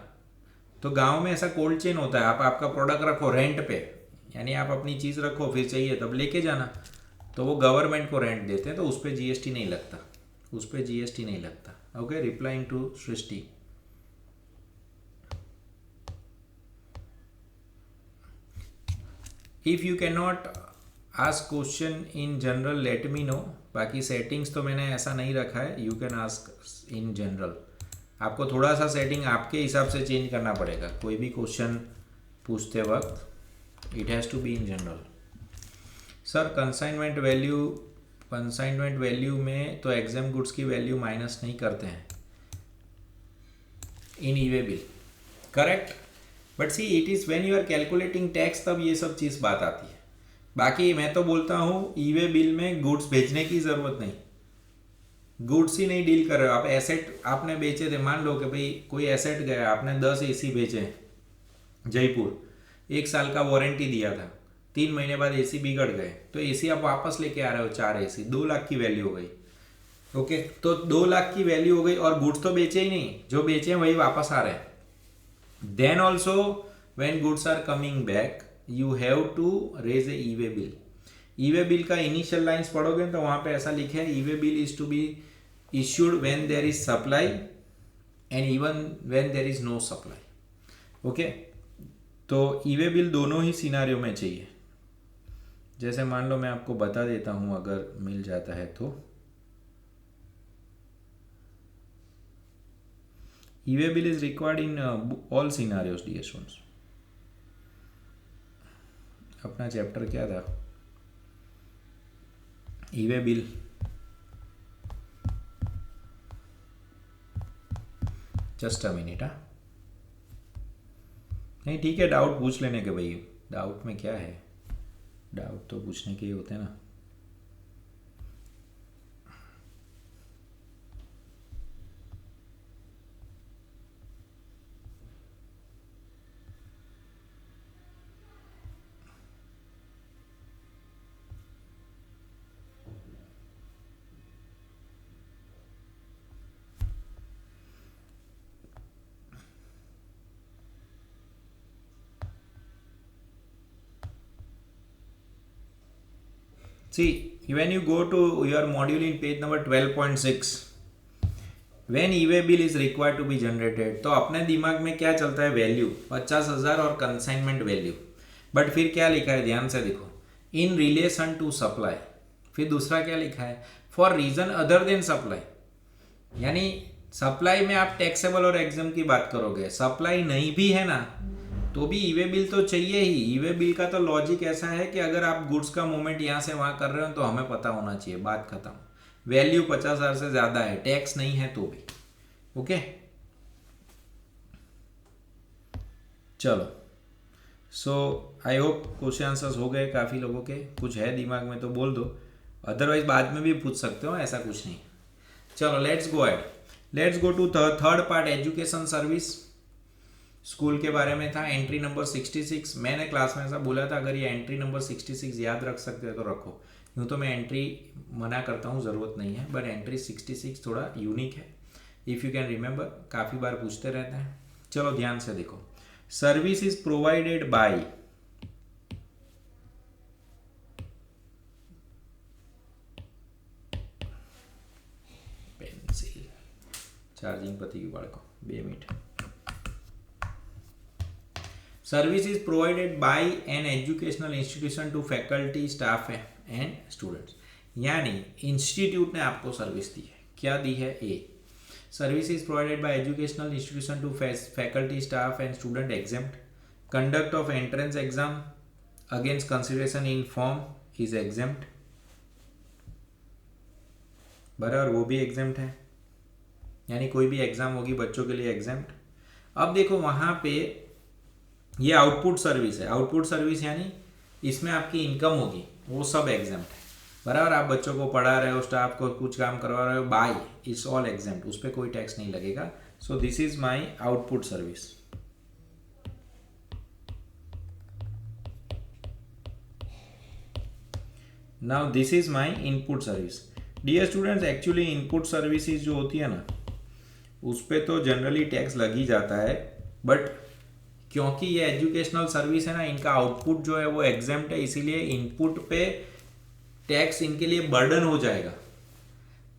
तो गांव में ऐसा कोल्ड चेन होता है। आप आपका प्रोडक्ट रखो रेंट पे, यानी आप अपनी चीज़ रखो, फिर चाहिए तब लेके जाना, तो वो गवर्नमेंट को रेंट देते हैं, तो उस पर जीएसटी नहीं लगता, उस पर जीएसटी नहीं लगता। Okay, replying to Srishti. If you can not ask question in general let me know. बाकी सेटिंग्स तो मैंने ऐसा नहीं रखा है, you can ask in general. आपको थोड़ा सा सेटिंग आपके हिसाब से चेंज करना पड़ेगा कोई भी क्वेश्चन पूछते वक्त। It has to be in general. Sir consignment value में तो एग्जाम गुड्स की वैल्यू माइनस नहीं करते हैं in e-way bill, correct. But see it is when you are calculating tax, तब ये सब चीज़ बात आती है। बाकी मैं तो बोलता हूँ ईवे बिल में गुड्स भेजने की ज़रूरत नहीं, गुड्स ही नहीं डील कर रहे हो आप। एसेट आपने बेचे थे, मान लो कि भाई कोई एसेट गया, आपने 10 एसी बेचे जयपुर, 1 साल का वारंटी दिया था, 3 महीने बाद एसी बिगड़ गए, तो एसी आप वापस लेके आ रहे हो, 4 एसी, 2 लाख की वैल्यू हो गई। ओके, तो 2 लाख की वैल्यू हो गई और गुड्स तो बेचे ही नहीं, जो बेचे हैं वही वापस आ रहे हैं। Then also when goods are coming back you have to raise a e way bill. E way bill का इनिशियल लाइंस पढ़ोगे तो वहां पे ऐसा लिखे है, e way bill is to be issued when there is supply and even when there is no supply। Okay, तो ईवे बिल दोनों ही सिनारियो में चाहिए। जैसे मान लो मैं आपको बता देता हूं, अगर मिल जाता है तो e way bill is required in all scenarios dear students. अपना चैप्टर क्या था? E way bill. Just a minute. हाँ, नहीं ठीक है, डाउट पूछ लेने के भाई, डाउट में क्या है, डाउट तो पूछने के ही होते हैं ना। See, when you go to your module in page number 12.6, when e-way bill is required to be generated, तो अपने दिमाग में क्या चलता है, वैल्यू 50,000 और कंसाइनमेंट वैल्यू. बट फिर क्या लिखा है, ध्यान से देखो, इन रिलेशन टू सप्लाई. फिर दूसरा क्या लिखा है, for reason other than supply. यानी सप्लाई में आप टैक्सेबल और एग्जाम की बात करोगे, सप्लाई नहीं भी है ना तो भी ई वे बिल तो चाहिए ही. ई वे बिल का तो लॉजिक ऐसा है कि अगर आप गुड्स का मूवमेंट यहाँ से वहाँ कर रहे हो तो हमें पता होना चाहिए, बात खत्म. वैल्यू 50,000 से ज़्यादा है, टैक्स नहीं है तो भी. ओके चलो, सो आई होप क्वेश्चन आंसर्स हो गए काफ़ी लोगों के. कुछ है दिमाग में तो बोल दो, अदरवाइज बाद में भी पूछ सकते हो, ऐसा कुछ नहीं. चलो let's go ahead. Let's go to third part, education service. School के बारे में था, एंट्री नंबर 66. मैंने क्लास में ऐसा बोला था, अगर ये एंट्री नंबर 66 याद रख सकते हो तो रखो. यूँ तो मैं एंट्री मना करता हूँ, ज़रूरत नहीं है, बट एंट्री 66 थोड़ा यूनिक है. इफ़ यू कैन रिमेंबर, काफ़ी बार पूछते रहते हैं. चलो ध्यान से देखो. Service is provided by pencil charging पति की बाड़को 2 minute. Service is provided by an educational institution to faculty, staff and students. यानी इंस्टीट्यूट ने आपको सर्विस दी है. क्या दी है, A. Service is provided by educational institution to faculty, staff and student exempted. Conduct of entrance exam against consideration in form is exempted. बराबर, वो भी एग्जाम्ड है. यानी कोई भी एग्जाम होगी बच्चों के लिए एग्जाम्ड. अब देखो वहाँ पे ये आउटपुट सर्विस है. आउटपुट सर्विस यानी इसमें आपकी इनकम होगी, वो सब एग्जाम्ड है. बराबर, आप बच्चों को पढ़ा रहे हो, स्टाफ को कुछ काम करवा रहे हो, बाय इट्स ऑल एग्जाम्ड, उस पर कोई टैक्स नहीं लगेगा. So this is my output service. Now this is my input service. Dear students, actually input services जो होती है ना, उस पर तो जनरली टैक्स लग ही जाता है, बट क्योंकि ये एजुकेशनल सर्विस है ना, इनका आउटपुट जो है वो एग्जाम्प्ट है, इसीलिए इनपुट पे टैक्स इनके लिए बर्डन हो जाएगा.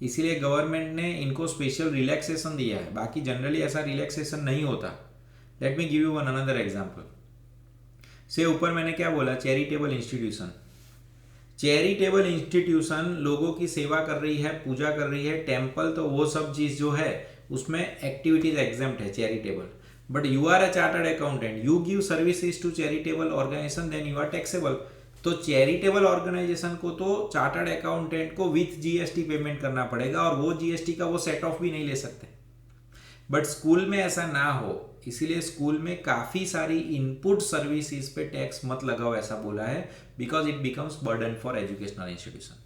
इसीलिए गवर्नमेंट ने इनको स्पेशल रिलैक्सेशन दिया है. बाकी जनरली ऐसा रिलैक्सेशन नहीं होता. Late me give you one another example. से ऊपर मैंने क्या बोला, चैरिटेबल इंस्टीट्यूशन. चैरिटेबल इंस्टीट्यूशन लोगों की सेवा कर रही है, पूजा कर रही है, टेम्पल, तो वो सब चीज़ जो है उसमें एक्टिविटीज एग्जाम्प्ट है, charitable. But you are a chartered accountant, you give services to charitable organization, then you are taxable. तो चैरिटेबल ऑर्गेनाइजेशन को तो चार्टर्ड अकाउंटेंट को विथ जीएसटी पेमेंट करना पड़ेगा, और वो जीएसटी का वो सेट ऑफ भी नहीं ले सकते. बट स्कूल में ऐसा ना हो, इसीलिए स्कूल में काफ़ी सारी इनपुट सर्विसेज पे टैक्स मत लगाओ, ऐसा बोला है, because it becomes burden for educational institution.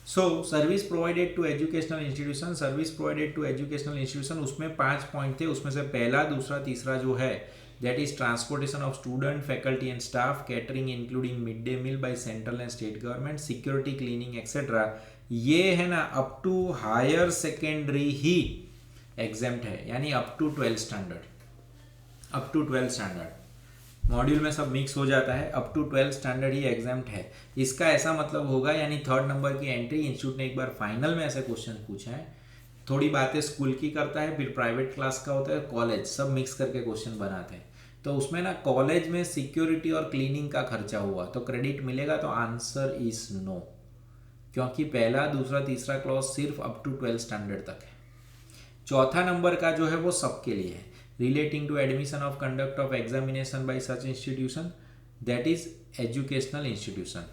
So service provided to educational institution, service provided to educational institution, उसमें 5 पॉइंट थे. उसमें से पहला, दूसरा, तीसरा जो है, that is transportation of student, faculty and staff, catering including mid day meal by central and state government, security, cleaning etcetera. ये है ना अप टू हायर सेकेंडरी ही एग्जाम्प्ट है, यानी up to 12 standard. Up to 12 standard module में सब मिक्स हो जाता है, अप टू 12 स्टैंडर्ड ही एग्जाम्प्ट है. इसका ऐसा मतलब होगा, यानी थर्ड नंबर की एंट्री इंस्टीट्यूट ने एक बार फाइनल में ऐसे क्वेश्चन पूछे हैं. थोड़ी बातें स्कूल की करता है, फिर प्राइवेट क्लास का होता है, कॉलेज, सब मिक्स करके क्वेश्चन बनाते हैं. तो उसमें ना कॉलेज में सिक्योरिटी और क्लीनिंग का खर्चा हुआ तो क्रेडिट मिलेगा, तो आंसर इज नो, क्योंकि पहला, दूसरा, तीसरा क्लॉज सिर्फ अप टू 12 स्टैंडर्ड तक है. चौथा नंबर का जो है वो सबके लिए है, relating to admission of conduct of examination by such institution, that is educational institution.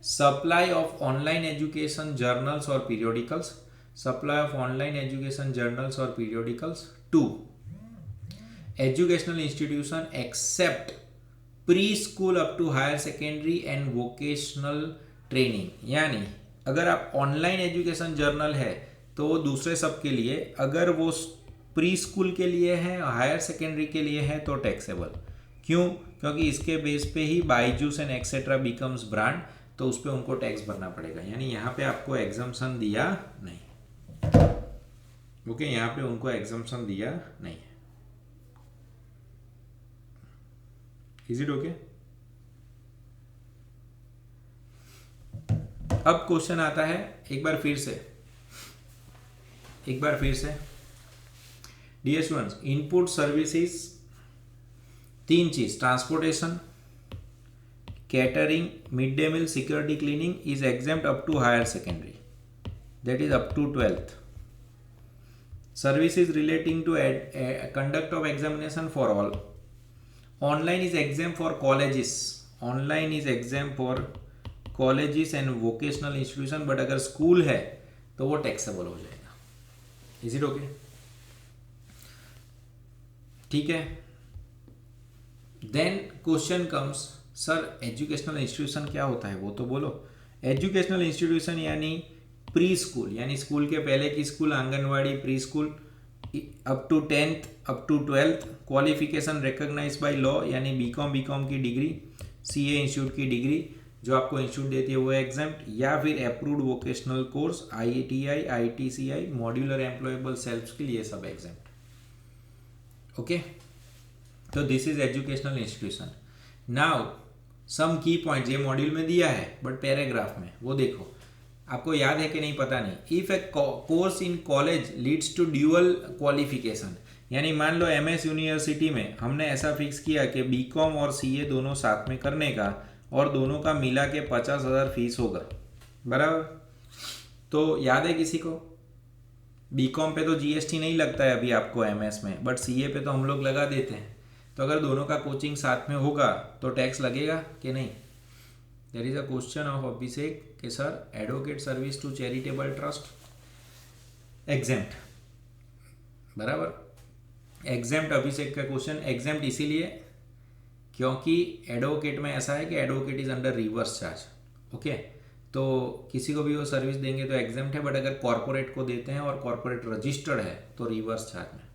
Supply of online education journals और periodicals, supply of online education journals or periodicals. 2, educational institution except preschool up to higher secondary and vocational training. यानी अगर आप ऑनलाइन एजुकेशन जर्नल है तो वो दूसरे सब के लिए, अगर वो प्री स्कूल के लिए है, हायर सेकेंडरी के लिए है, तो टैक्सेबल. क्यों? क्योंकि इसके बेस पे ही Byju's and etcetera becomes brand, तो उस पर उनको टैक्स भरना पड़ेगा. यानी यहाँ पे आपको एग्जम्पशन दिया नहीं. ओके, यहाँ पे उनको एग्जम्पशन दिया नहीं है. Is it okay? अब क्वेश्चन आता है एक बार फिर से डियर स्टूडेंट्स, इनपुट सर्विसेज 3 चीज, transportation, catering, mid day meal, security cleaning is exempted up to higher secondary, that is up to 12th. Services relating to conduct of examination for all. Online is exempt for colleges. Online is exempt for colleges and vocational institution, but अगर स्कूल है तो वो टैक्सेबल हो जाएगा. Is it okay? ठीक है. Then question comes, sir educational institution क्या होता है वो तो बोलो. एजुकेशनल इंस्टीट्यूशन यानी प्री स्कूल, यानी स्कूल के पहले की school, anganwadi, pre school, up to 10th, up to 12th. Qualification recognise by law, यानी बीकॉम की डिग्री, सीए इंस्टीट्यूट की डिग्री जो आपको इंस्टीट्यूट देती है वो एग्जाम्प्ट, या फिर approved vocational course, IITI, ITCI, modular employable self skill, ये सब एग्जाम्प्ट. ओके, तो this is educational institution. Now some की पॉइंट ये मॉड्यूल में दिया है बट पैराग्राफ में, वो देखो आपको याद है कि नहीं पता नहीं. If a course in college leads to dual qualification, यानी मान लो MS यूनिवर्सिटी में हमने ऐसा फिक्स किया कि बीकॉम और CA दोनों साथ में करने का, और दोनों का मिला के 50,000 फीस होगा, बराबर. तो याद है किसी को, बीकॉम पे तो GST नहीं लगता है अभी आपको MS में, बट CA पे तो हम लोग लगा देते हैं. तो अगर दोनों का कोचिंग साथ में होगा तो टैक्स लगेगा कि नहीं. There is a question of Abhishek कि sir advocate service to charitable trust exempt, बराबर. एग्जेम्प्ट अभिषेक का क्वेश्चन एग्जेम्प्ट इसीलिए क्योंकि एडवोकेट में ऐसा है कि advocate is under reverse charge. Okay, तो किसी को भी वो सर्विस देंगे तो एग्जेम्प्ट है, बट अगर कॉर्पोरेट को देते हैं और कॉर्पोरेट रजिस्टर्ड है तो रिवर्स चार्ज में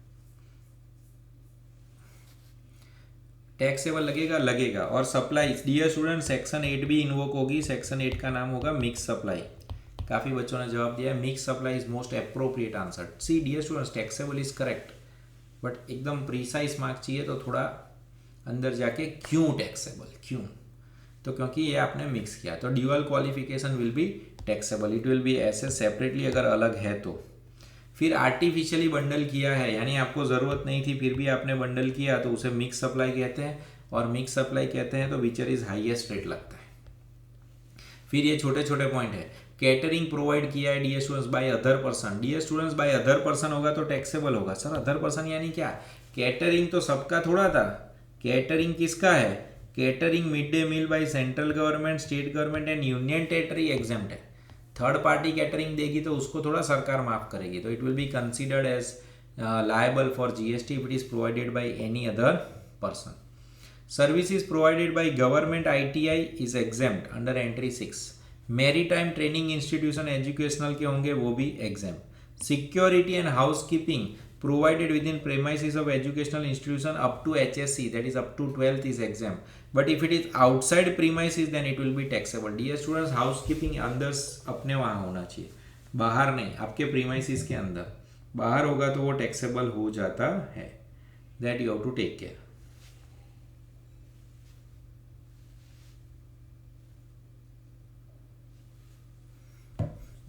टैक्सेबल लगेगा. और सप्लाई, डियर स्टूडेंट, सेक्शन 8 भी इन्वोक होगी. सेक्शन 8 का नाम होगा मिक्स सप्लाई. काफ़ी बच्चों ने जवाब दिया है mix supply is most appropriate answer. See dear students, taxable is correct, but एकदम प्रीसाइज मार्क चाहिए तो थोड़ा अंदर जाके क्यों टैक्सेबल, क्यों, तो क्योंकि ये आपने मिक्स किया, तो dual qualification will be taxable. It will B ऐसे सेपरेटली अगर अलग है तो. फिर आर्टिफिशियली बंडल किया है, यानी आपको ज़रूरत नहीं थी फिर भी आपने बंडल किया, तो उसे मिक्स सप्लाई कहते हैं. और मिक्स सप्लाई कहते हैं तो विचर इज हाईएस्ट रेट लगता है. फिर ये छोटे छोटे पॉइंट है. कैटरिंग प्रोवाइड किया है dear students by other person. Dear students, by other person होगा तो टैक्सेबल होगा. सर अदर पर्सन यानी क्या? कैटरिंग तो सबका थोड़ा था. कैटरिंग किसका है? Catering mid day meal by central government, state government and union territory exempt है. थर्ड पार्टी कैटरिंग देगी तो उसको थोड़ा सरकार माफ करेगी, तो it will be considered as liable for GST if it is provided by any other person. Services provided by government ITI is exempt under entry 6. Maritime training institution educational के होंगे वो भी exempt. Security and house keeping provided within premises of educational institution up to HSC, that is up to 12th, is exempt. But if it is outside premises then it will be taxable. Dear students, housekeeping अंदर अपने वहाँ होना चाहिए, बाहर नहीं. आपके premises के अंदर, बाहर होगा तो वो taxable हो जाता है. That you have to take care.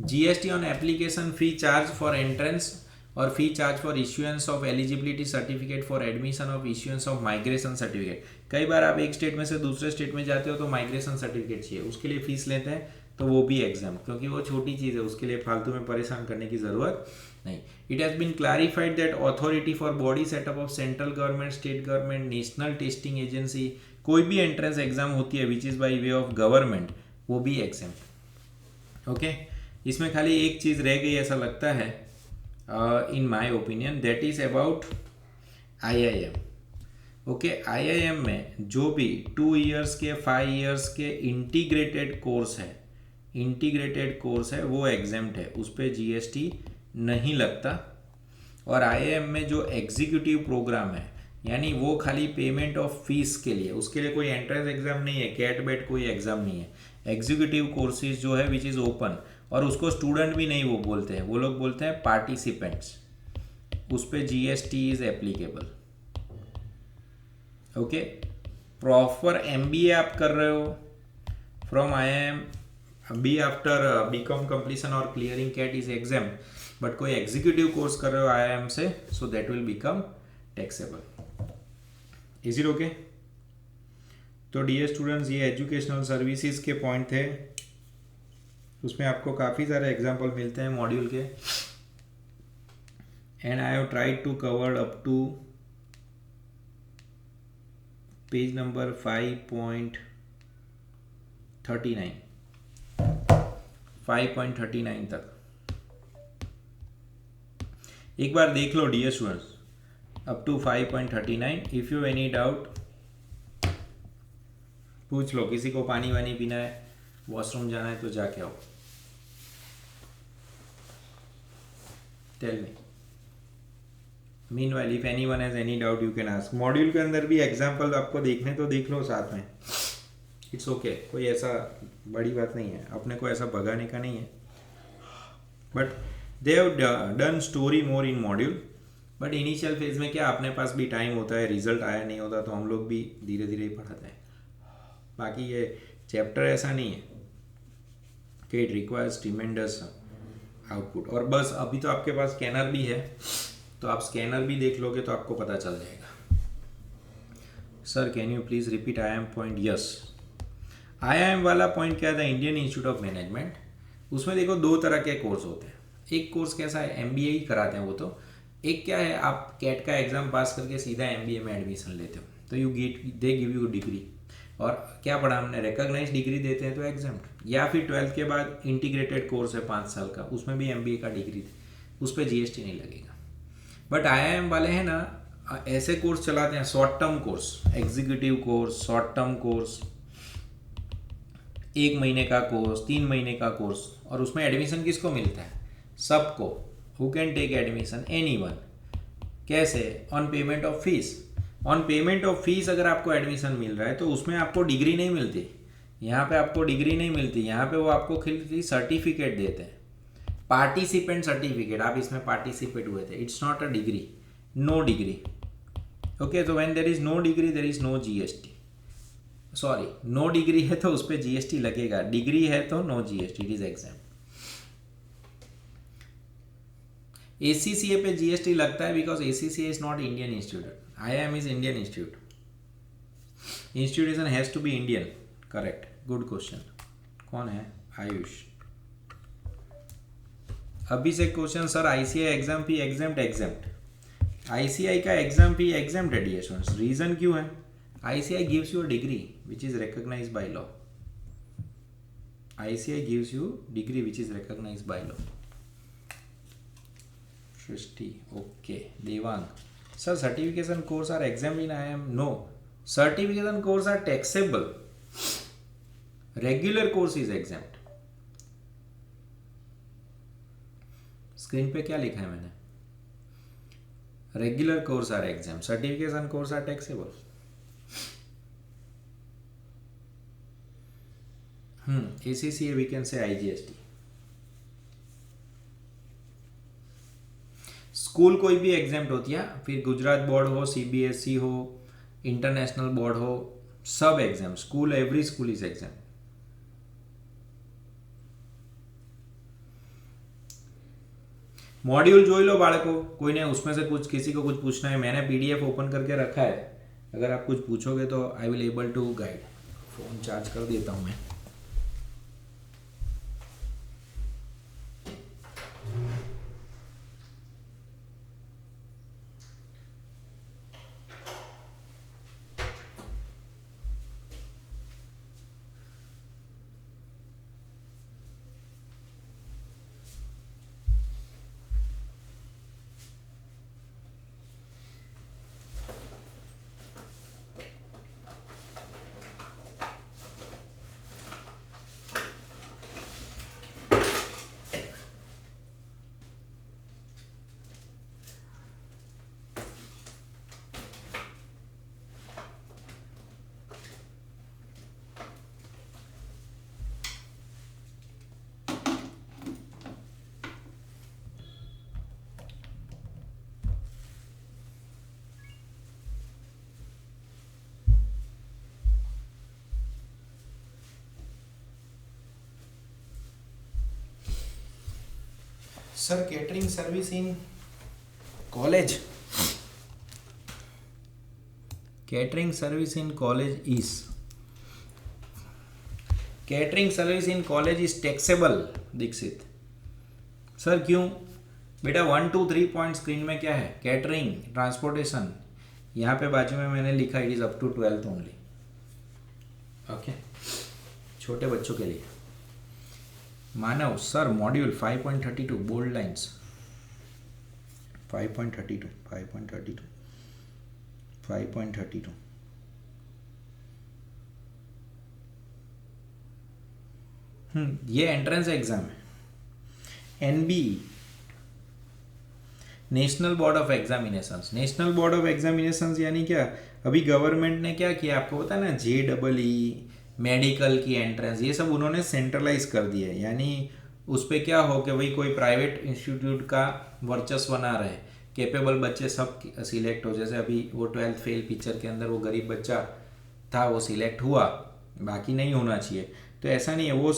GST on application fee charge for entrance और fee charge for issuance of eligibility certificate for admission of issuance of migration certificate. कई बार आप एक स्टेट में से दूसरे स्टेट में जाते हो तो माइग्रेशन सर्टिफिकेट चाहिए, उसके लिए फीस लेते हैं, तो वो भी एग्जाम, क्योंकि वो छोटी चीज़ है, उसके लिए फालतू में परेशान करने की ज़रूरत नहीं. It has been clarified that authority for body setup of central government, state government, national testing agency, कोई भी एंट्रेंस एग्जाम होती है which is by way of government, वो भी एग्जाम. ओके, इसमें खाली एक चीज़ रह गई ऐसा लगता है in my opinion, that is about IIM. Okay, IIM में जो भी 2 years के 5 years के इंटीग्रेटेड कोर्स है वो एग्जाम्प्ट है, उस पर GST नहीं लगता. और IIM में जो एग्जीक्यूटिव प्रोग्राम है, यानी वो खाली पेमेंट ऑफ फीस के लिए, उसके लिए कोई एंट्रेंस एग्जाम नहीं है, कैट बेट कोई एग्जाम नहीं है. एग्जीक्यूटिव कोर्सेज जो है विच इज़ ओपन, और उसको स्टूडेंट भी नहीं वो बोलते हैं, वो लोग बोलते हैं पार्टिसिपेंट्स, उस पर GST is applicable. Okay, proper MBA आप कर रहे हो from B after BCom completion और clearing CAT is exam, but कोई एग्जीक्यूटिव कोर्स कर रहे हो IIM से, so that will become taxable. Is it okay? तो डियर स्टूडेंट्स, ये एजुकेशनल सर्विसेज के पॉइंट थे। उसमें आपको काफ़ी सारे एग्जाम्पल मिलते हैं मॉड्यूल के, and I have tried to cover up to page number 5.39 तक। एक बार देख लो dear students, up to 5.39। If you any doubt पूछ लो। किसी को पानी वानी पीना है, वॉशरूम जाना है तो जाके आओ। Tell me. Meanwhile if anyone has any doubt you can ask. Module के अंदर भी एग्जाम्पल आपको देखने तो देख लो साथ में, इट्स ओके, कोई ऐसा बड़ी बात नहीं है, अपने को ऐसा भगाने का नहीं है। But they have done story more in module, but initial phase में क्या अपने पास भी टाइम होता है, रिजल्ट आया नहीं होता तो हम लोग भी धीरे धीरे ही पढ़ाते हैं। बाकी ये चैप्टर ऐसा नहीं है कि इट रिक्वायर्स ट्रिमेंडस आउटपुट। और बस अभी तो आपके पास स्कैनर भी है, तो आप स्कैनर भी देख लोगे तो आपको पता चल जाएगा। Sir can you please repeat IIM point? Yes, IIM वाला पॉइंट क्या था? Indian institute of management. उसमें देखो दो तरह के कोर्स होते हैं। एक कोर्स कैसा है, MBA ही कराते हैं वो तो। एक क्या है, आप कैट का एग्ज़ाम पास करके सीधा MBA में एडमिशन लेते हो, तो you get, they give you degree. और क्या पढ़ा हमने, रिकॉग्नाइज डिग्री देते हैं तो एग्जाम। या फिर 12th के बाद इंटीग्रेटेड कोर्स है 5 साल का, उसमें भी MBA का डिग्री थे, उस पर GST नहीं लगेगा। बट IIM वाले हैं ना, ऐसे कोर्स चलाते हैं, short term course, executive course, short term course, 1 महीने का कोर्स, 3 महीने का कोर्स, और उसमें एडमिशन किसको मिलता है? सबको। Who can take admission? Anyone. कैसे? On payment of fees. On payment of fees अगर आपको एडमिशन मिल रहा है तो उसमें आपको डिग्री नहीं मिलती। यहाँ पे आपको डिग्री नहीं मिलती, यहाँ पे वो आपको खाली सर्टिफिकेट देते हैं, पार्टिसिपेंट सर्टिफिकेट। आप इसमें पार्टिसिपेट हुए थे, it's not a degree, no degree. Okay, तो when there is no degree there is no GST। Sorry, no degree है तो उस पर GST लगेगा, डिग्री है तो no GST, it is exempt. ACCA पे GST लगता है because ACCA is not Indian institute, IIM is Indian institute. Institution has to be Indian. Correct, good question. कौन है? आयुष। अभी से question, sir ICI exam fee exempt? ICI का एग्जाम फी एग्जाम्प्ट है डियर स्टूडेंट्स। रीजन क्यों है? ICI gives you a degree which is recognised by law. ICI gives you degree which is recognised by law. Srishti, okay. Devang, sir certification course are exempt in IIM? No, certification course are taxable, regular course is exempt. Screen पे क्या लिखा है मैंने? Regular course are exempt, certification course are taxable. ACCA we can say IGST। School कोई भी एग्जाम्प्ट होती है, फिर गुजरात बोर्ड हो, CBSE हो, इंटरनेशनल बोर्ड हो, सब exam, school, every school is exam. Module જોઈ લો बाળકો, कोई ने उसमें से कुछ, किसी को कुछ पूछना है, मैंने PDF ओपन करके रखा है, अगर आप कुछ पूछोगे तो I will able to guide. Phone charge कर देता हूँ मैं। Sir catering service in college, catering service in college is, catering service in college is taxable Dikshit. Sir क्यों बेटा? 1 2 3 पॉइंट स्क्रीन में क्या है? कैटरिंग, ट्रांसपोर्टेशन, यहाँ पे बाजू में मैंने लिखा it is up to 12th only. Okay, छोटे बच्चों के लिए। Manav sir module 5.32 bold lines 5.32 ये एंट्रेंस एग्जाम है। NB, national board of examinations. National board of examinations यानी क्या? अभी गवर्नमेंट ने क्या किया आपको पता है ना, JEE, मेडिकल की एंट्रेंस, ये सब उन्होंने सेंट्रलाइज कर दिया है। यानी उस पर क्या हो कि भाई कोई प्राइवेट इंस्टीट्यूट का वर्चस्व बना रहे, कैपेबल बच्चे सब सिलेक्ट हो। जैसे अभी वो 12th फेल पिक्चर के अंदर वो गरीब बच्चा था, वो सिलेक्ट हुआ, बाकी नहीं होना चाहिए। तो ऐसा नहीं है, वो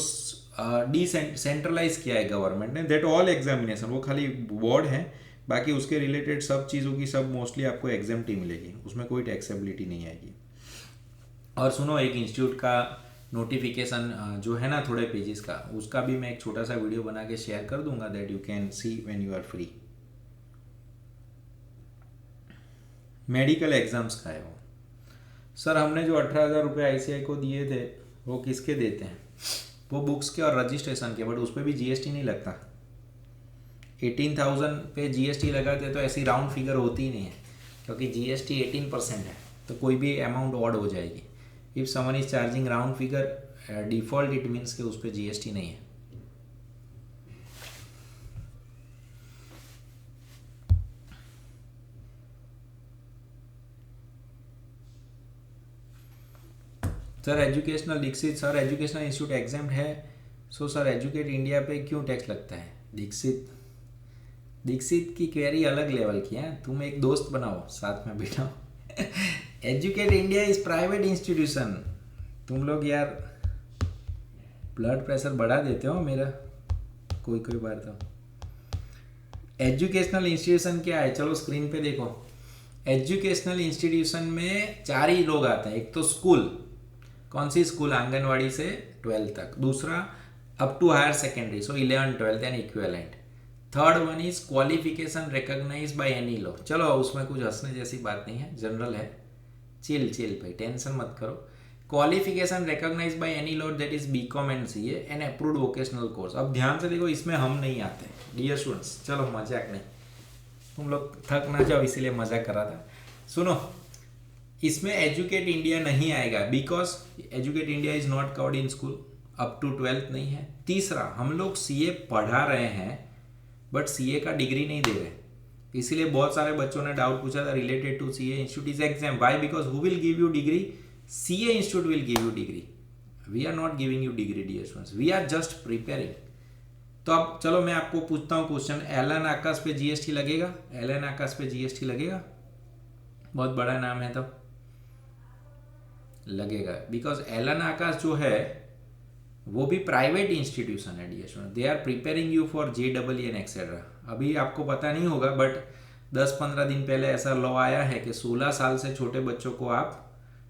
डिसेंट्रलाइज किया है गवर्नमेंट ने। दैट ऑल एग्जामिनेशन, वो खाली बोर्ड है, बाकी उसके रिलेटेड सब चीज़ों की सब मोस्टली आपको एग्जाम्प्टी मिलेगी, उसमें कोई टैक्सेबिलिटी नहीं आएगी। और सुनो, एक इंस्टीट्यूट का नोटिफिकेशन जो है ना थोड़े पेजेस का, उसका भी मैं एक छोटा सा वीडियो बना के शेयर कर दूंगा, that you can see when you are free. Medical exams का है वो। सर हमने जो 18,000 रुपये ICI को दिए थे वो किसके देते हैं? वो बुक्स के और रजिस्ट्रेशन के, बट उस पर भी GST नहीं लगता। 18,000 पे GST लगाते तो ऐसी राउंड फिगर होती ही नहीं है, क्योंकि GST 18% है, तो कोई भी अमाउंट ऑड हो जाएगी। If someone is charging round figure default, it means कि उस पर GST नहीं है। Sir educational Dikshit, sir educational institute exempt है, सो सर एजुकेट इंडिया पे क्यों टैक्स लगता है? दीक्षित की क्वेरी अलग लेवल की है, तुम एक दोस्त बनाओ साथ में बैठाओ। Educate India is private institution. तुम लोग यार ब्लड प्रेशर बढ़ा देते हो मेरा कोई बार। तो एजुकेशनल इंस्टीट्यूशन क्या है? चलो स्क्रीन पे देखो। एजुकेशनल इंस्टीट्यूशन में 4 ही लोग आते हैं। एक तो स्कूल, कौन सी स्कूल? आंगनवाड़ी से 12th तक। दूसरा up to higher secondary, so 11 12 and equivalent. Third one is qualification recognised by any law. चलो उसमें कुछ हंसने जैसी बात नहीं है, जनरल है, चिल भाई, टेंशन मत करो। Qualification recognised by any law, that is BCom and CA and approved vocational course. अब ध्यान से देखो, इसमें हम नहीं आते डियर स्टूडेंट्स। चलो मजाक नहीं, तुम लोग थक ना जाओ, इसीलिए मजाक कर रहा था। सुनो, इसमें एजुकेट इंडिया नहीं आएगा, because Educate India is not covered in school, up to 12th नहीं है। तीसरा, हम लोग CA पढ़ा रहे हैं बट CA का डिग्री नहीं दे रहे, इसीलिए बहुत सारे बच्चों ने डाउट पूछा था related to CA institute is exempt. Why? Because who will give you degree? CA institute will give you degree. We are not giving you degree dear students, we are just preparing. तो अब चलो मैं आपको पूछता हूँ क्वेश्चन, एलन आकाश पे GST लगेगा? एलन आकाश पे GST लगेगा? बहुत बड़ा नाम है, तो लगेगा, बिकॉज एलन आकाश जो है वो भी प्राइवेट इंस्टीट्यूशन है dear student. They are preparing you for JEE and etcetera. अभी आपको पता नहीं होगा, बट 10-15 दिन पहले ऐसा लॉ आया है कि 16 साल से छोटे बच्चों को आप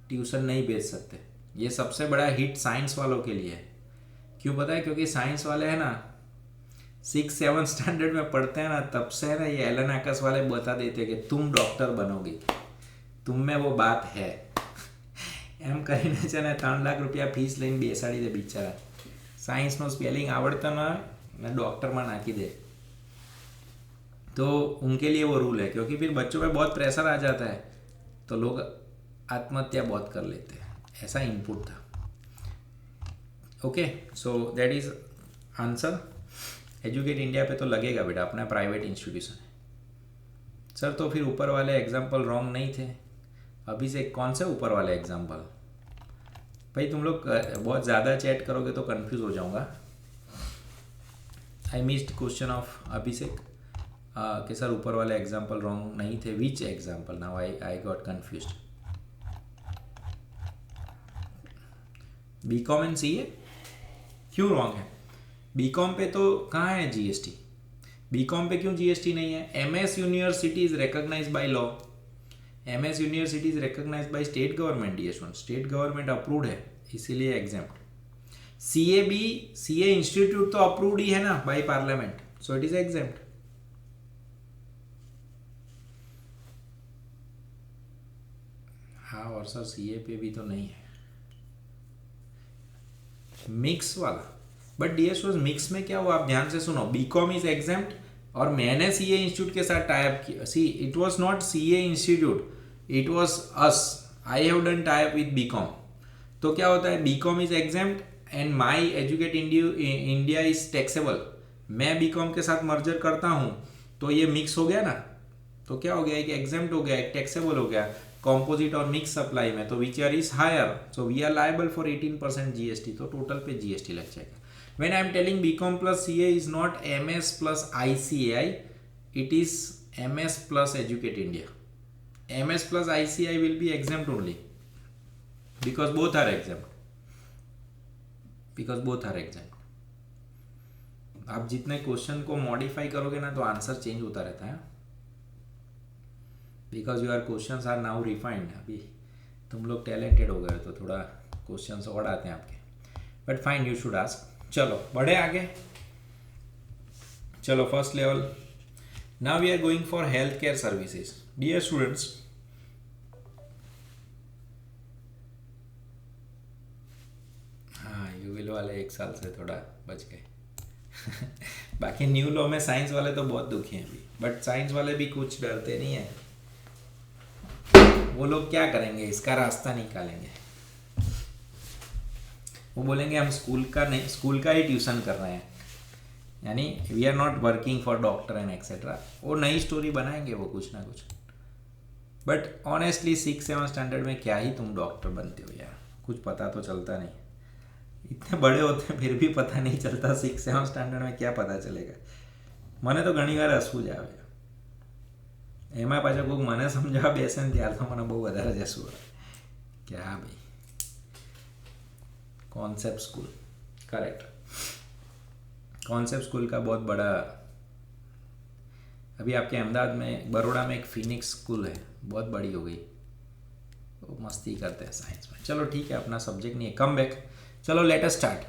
ट्यूशन नहीं भेज सकते। ये सबसे बड़ा हिट साइंस वालों के लिए है। क्यों पता है? क्योंकि साइंस वाले हैं ना 6-7 स्टैंडर्ड में पढ़ते हैं ना, तब से है ना ये एलन आकाश वाले बता देते हैं कि तुम डॉक्टर बनोगे, तुम में वो बात है। એમ કરીને છે ને 3 લાખ રૂપિયા ફીસ લઈને બેસાડી દે બિચારા, સાયન્સનો સ્પેલિંગ આવડતા ન હોય ને ડૉક્ટરમાં નાખી દે। तो उनके लिए वो रूल है, क्योंकि फिर बच्चों पे बहुत प्रेशर आ जाता है तो लोग आत्महत्या बहुत कर लेते हैं। ऐसा इनपुट था। Okay, so that is answer. Educate India पे तो लगेगा बेटा, अपना प्राइवेट इंस्टीट्यूशन है। सर तो फिर ऊपर वाले एग्जाम्पल रॉन्ग नहीं थे? अभी से कौन से ऊपर वाले एग्जाम्पल? भाई तुम लोग बहुत ज़्यादा चैट करोगे तो कंफ्यूज हो जाऊंगा। I missed question of Abhishek कि सर ऊपर वाले एग्जाम्पल रॉन्ग नहीं थे। विच example? Now I got confused. BCom and CA क्यों रॉन्ग है? BCom पे तो कहाँ है GST? बीकॉम पे क्यों जीएसटी नहीं है? MS university is recognised by law, MS university is recognised by state government, डीएस1 स्टेट गवर्नमेंट अप्रूव्ड है, इसीलिए एग्जेम्प्ट। सीए इंस्टीट्यूट तो अप्रूव्ड ही है ना by parliament, so it is exempt. हाँ, और सर सीए पे भी तो नहीं है मिक्स वाला, बट डीएस वाज मिक्स में क्या हुआ आप ध्यान से सुनो, बीकॉम इज एग्जेम्प्ट और मैंने सीए इंस्टीट्यूट के साथ टाई अप किया। See it was not CA institute, it was us, I have done tie up with B Com. तो क्या होता है, B Com is exempt and my Educate India is taxable. मैं बीकॉम के साथ मर्जर करता हूँ तो ये मिक्स हो गया ना, तो क्या हो गया, एक एग्जेम्प्ट हो गया, एक टैक्सेबल हो गया कॉम्पोजिट और मिक्स सप्लाई में, तो which are is higher, so we are liable for 18% GST, तो टोटल पे जीएसटी लग जाएगा। When I am telling B Com plus CA is not MS plus ICAI, it is MS plus Educate India. MS plus ICI will be exempt only because both are exempt, आप जितने क्वेश्चन को मॉडिफाई करोगे ना तो आंसर चेंज होता रहता है, because your questions are now refined. अभी तुम लोग टैलेंटेड हो गए तो थोड़ा क्वेश्चंस और आते हैं आपके, but fine, you should ask. चलो बढ़े आगे, चलो first level. Now we are going for health care services. Dear students, हाँ यूविल वाले एक साल से थोड़ा बच गए बाकी न्यू लॉ में साइंस वाले तो बहुत दुखी हैं अभी, बट साइंस वाले भी कुछ डरते नहीं है, वो लोग क्या करेंगे, इसका रास्ता निकालेंगे। वो बोलेंगे हम स्कूल का नहीं, स्कूल का ही ट्यूशन कर रहे हैं, यानी we are not working for doctor and etcetera. वो नई स्टोरी बनाएंगे वो कुछ ना कुछ, बट ऑनेस्टली 6-7 स्टैंडर्ड में क्या ही तुम डॉक्टर बनते हो यार, कुछ पता तो चलता नहीं, इतने बड़े होते हैं फिर भी पता नहीं चलता, 6-7 स्टैंडर्ड में क्या पता चलेगा। મને તો ઘણી વાર હસવું જ આવે, એમાં પાછા કોઈક મને સમજાવવા બેસે ને ત્યાર તો મને બહુ વધારે જ હસવું આવે કે હા ભાઈ concept school, correct, concept school का बहुत बड़ा, अभी आपके अहमदाबाद में बड़ौदा में एक फिनिक्स स्कूल है, बहुत बड़ी हो गई, वो मस्ती करते हैं साइंस में। चलो ठीक है, अपना सब्जेक्ट नहीं है, कम बैक। चलो let us start.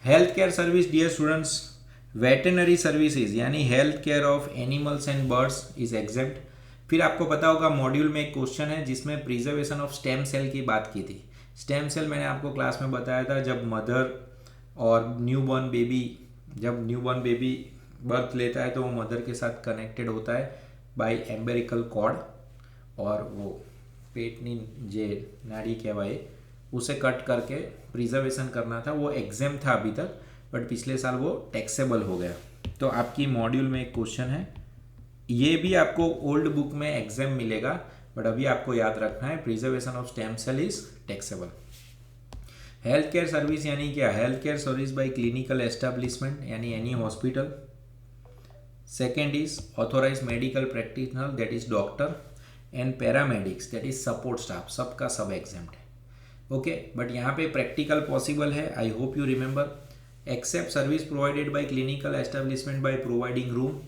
Health care service, dear students, veterinary services यानी health care of animals and birds is exempt. फिर आपको पता होगा मॉड्यूल में एक क्वेश्चन है जिसमें प्रिजर्वेशन ऑफ स्टेम सेल की बात की थी। स्टेम सेल मैंने आपको क्लास में बताया था, जब मदर और न्यूबॉर्न बेबी, जब न्यूबॉर्न बेबी बर्थ लेता है तो वो मदर के साथ कनेक्टेड होता है बाय एम्बेरिकल कॉर्ड, और वो पेटनी जे नाड़ी कहवाए उसे कट करके प्रिजर्वेशन करना था, वो एग्जाम था अभी तक, बट पिछले साल वो टैक्सेबल हो गया। तो आपकी मॉड्यूल में एक क्वेश्चन है, ये भी आपको ओल्ड बुक में एग्जाम मिलेगा, बट अभी आपको याद रखना है preservation of stem cell is taxable. Health care service यानी क्या, health care service by clinical establishment यानी any hospital. Second is authorise medical practitioner that is doctor and paramedics that is support staff, सबका सब एग्जाम्प्ट है, ओके। बट यहाँ पे प्रैक्टिकल पॉसिबल है, I hope you remember. Except service provided by clinical establishment by providing room,